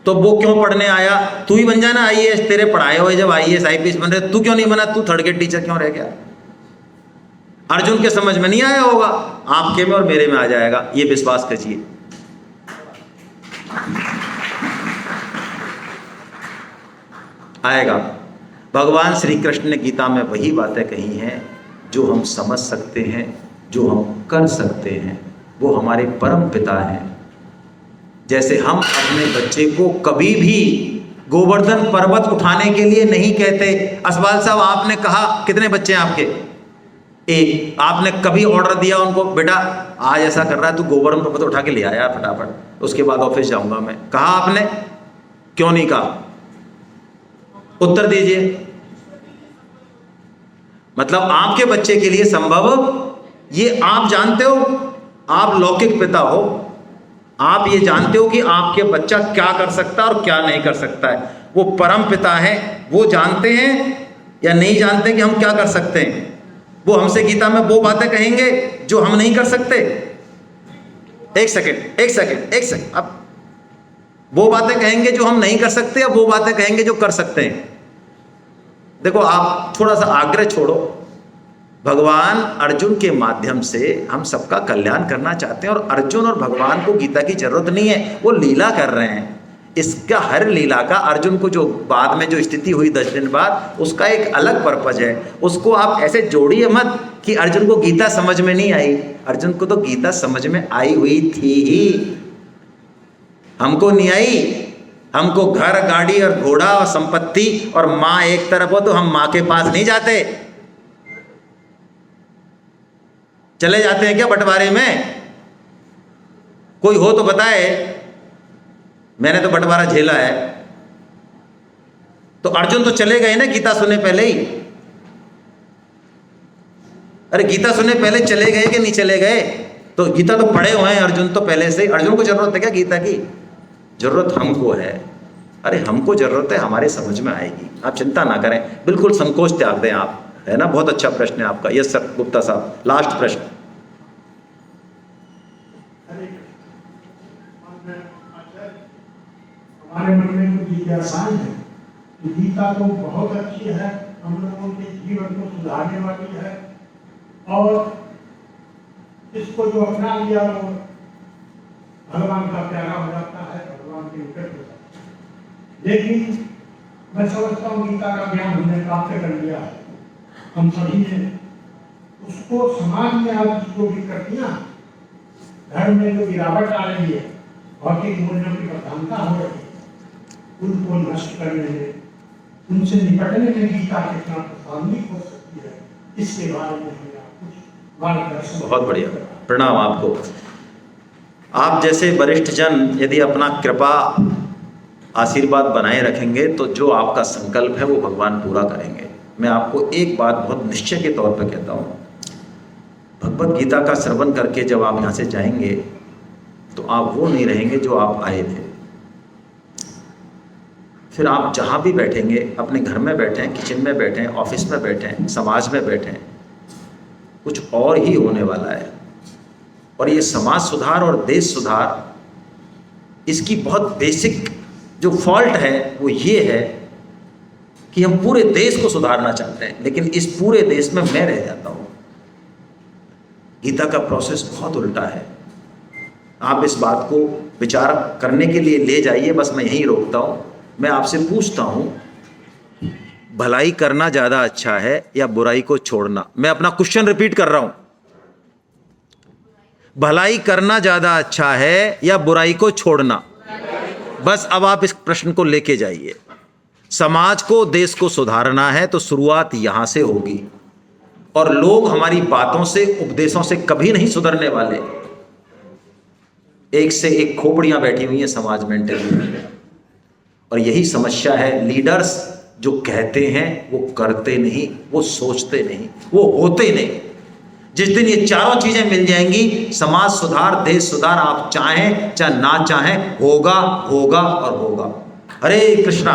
तो वो क्यों पढ़ने आया? तू ही बन जाना IAS, तेरे पढ़ाए हुए जब IAS IPS बन रहे, तू क्यों नहीं बना? तू 3rd ग्रेड टीचर क्यों रह गया? अर्जुन के समझ में नहीं आया होगा, आपके में और मेरे में आ जाएगा, ये विश्वास कीजिए। आएगा। भगवान श्री कृष्ण ने गीता में वही बातें कही हैं जो हम समझ सकते हैं, जो हम कर सकते हैं। वो हमारे परम पिता हैं। जैसे हम अपने बच्चे को कभी भी गोवर्धन पर्वत उठाने के लिए नहीं कहते। असवाल साहब, आपने कहा कितने बच्चे हैं आपके? एक। आपने कभी ऑर्डर दिया उनको, बेटा आज ऐसा कर रहा है, तू गोवर्धन पर्वत उठा के ले आया फटाफट, उसके बाद ऑफिस जाऊंगा मैं? कहा आपने? क्यों नहीं कहा? उत्तर दीजिए। मतलब आपके बच्चे के लिए संभव, ये आप जानते हो, आप लौकिक पिता हो, आप ये जानते हो कि आपके बच्चा क्या कर सकता है और क्या नहीं कर सकता है। वो परम पिता है, वो जानते हैं या नहीं जानते कि हम क्या कर सकते हैं। वो हमसे गीता में वो बातें कहेंगे जो हम नहीं कर सकते। एक सेकंड, अब वो बातें कहेंगे जो हम नहीं कर सकते या वो बातें कहेंगे जो कर सकते हैं? देखो, आप थोड़ा सा आग्रह छोड़ो। भगवान अर्जुन के माध्यम से हम सबका कल्याण करना चाहते हैं और अर्जुन और भगवान को गीता की जरूरत नहीं है, वो लीला कर रहे हैं। इसका हर लीला का अर्जुन को जो बाद में जो स्थिति हुई 10 दिन बाद, उसका एक अलग पर्पज है। उसको आप ऐसे जोड़िए मत कि अर्जुन को गीता समझ में नहीं आई। अर्जुन को तो गीता समझ में आई हुई थी ही, हमको नहीं आई। हमको घर गाड़ी और घोड़ा और संपत्ति और माँ एक तरफ हो तो हम माँ के पास नहीं जाते। चले जाते हैं क्या बंटवारे में? कोई हो तो बताए। मैंने तो बंटवारा झेला है। तो अर्जुन तो चले गए ना गीता सुने पहले ही। अरे गीता सुने पहले चले गए कि नहीं चले गए? तो गीता तो पढ़े हुए हैं अर्जुन तो पहले से। अर्जुन को जरूरत है क्या गीता की? जरूरत हमको है। अरे हमको जरूरत है, हमारे समझ में आएगी, आप चिंता ना करें, बिल्कुल संकोच त्याग दें आप, है ना। बहुत अच्छा प्रश्न है आपका। यस सर, गुप्ता साहब, लास्ट प्रश्न। हमारे मन में कुछ जिज्ञासाएं है कि गीता तो बहुत अच्छी है, हम लोगों के जीवन को सुधारने वाली है और इसको जो अपना लिया वो भगवान का प्यारा हो जाता है, भगवान के निकट हो जाता है। लेकिन मैं समझता हूँ गीता का ज्ञान हमने प्राप्त कर लिया है, हम सभी ने उसको समाज में आज जो विकृतियां, धर्म में जो गिरावट आ रही है, भौतिक मूल्यों की प्रधानता हो रही है, उनको नष्ट करने में, उनसे निपटने में गीता कितना प्रासंगिक हो सकती है, इसके बारे में हमें कुछ मार्गदर्शन। बहुत बढ़िया, प्रणाम आपको। आप जैसे वरिष्ठ जन यदि अपना कृपा आशीर्वाद बनाए रखेंगे तो जो आपका संकल्प है वो भगवान पूरा करेंगे। मैं आपको एक बात बहुत निश्चय के तौर पर कहता हूँ, भगवत गीता का श्रवण करके जब आप यहाँ से जाएंगे तो आप वो नहीं रहेंगे जो आप आए थे। फिर आप जहाँ भी बैठेंगे, अपने घर में बैठें, किचन में बैठें, ऑफिस में बैठें, समाज में बैठें, कुछ और ही होने वाला है। और ये समाज सुधार और देश सुधार, इसकी बहुत बेसिक जो फॉल्ट है वो ये है कि हम पूरे देश को सुधारना चाहते हैं, लेकिन इस पूरे देश में मैं रह जाता हूँ। गीता का प्रोसेस बहुत उल्टा है। आप इस बात को विचार करने के लिए ले जाइए, बस मैं यहीं रोकता हूँ। मैं आपसे पूछता हूँ, भलाई करना ज़्यादा अच्छा है या बुराई को छोड़ना? मैं अपना क्वेश्चन रिपीट कर रहा हूँ, भलाई करना ज़्यादा अच्छा है या बुराई को छोड़ना? बस अब आप इस प्रश्न को लेके जाइए। समाज को, देश को सुधारना है तो शुरुआत यहां से होगी, और लोग हमारी बातों से, उपदेशों से कभी नहीं सुधरने वाले। एक से एक खोपड़ियां बैठी हुई हैं समाज में, और यही समस्या है। लीडर्स जो कहते हैं वो करते नहीं, वो सोचते नहीं, वो होते नहीं। जिस दिन ये चारों चीजें मिल जाएंगी, समाज सुधार, देश सुधार, आप चाहें चाहे ना चाहें, होगा होगा और होगा। हरे कृष्णा।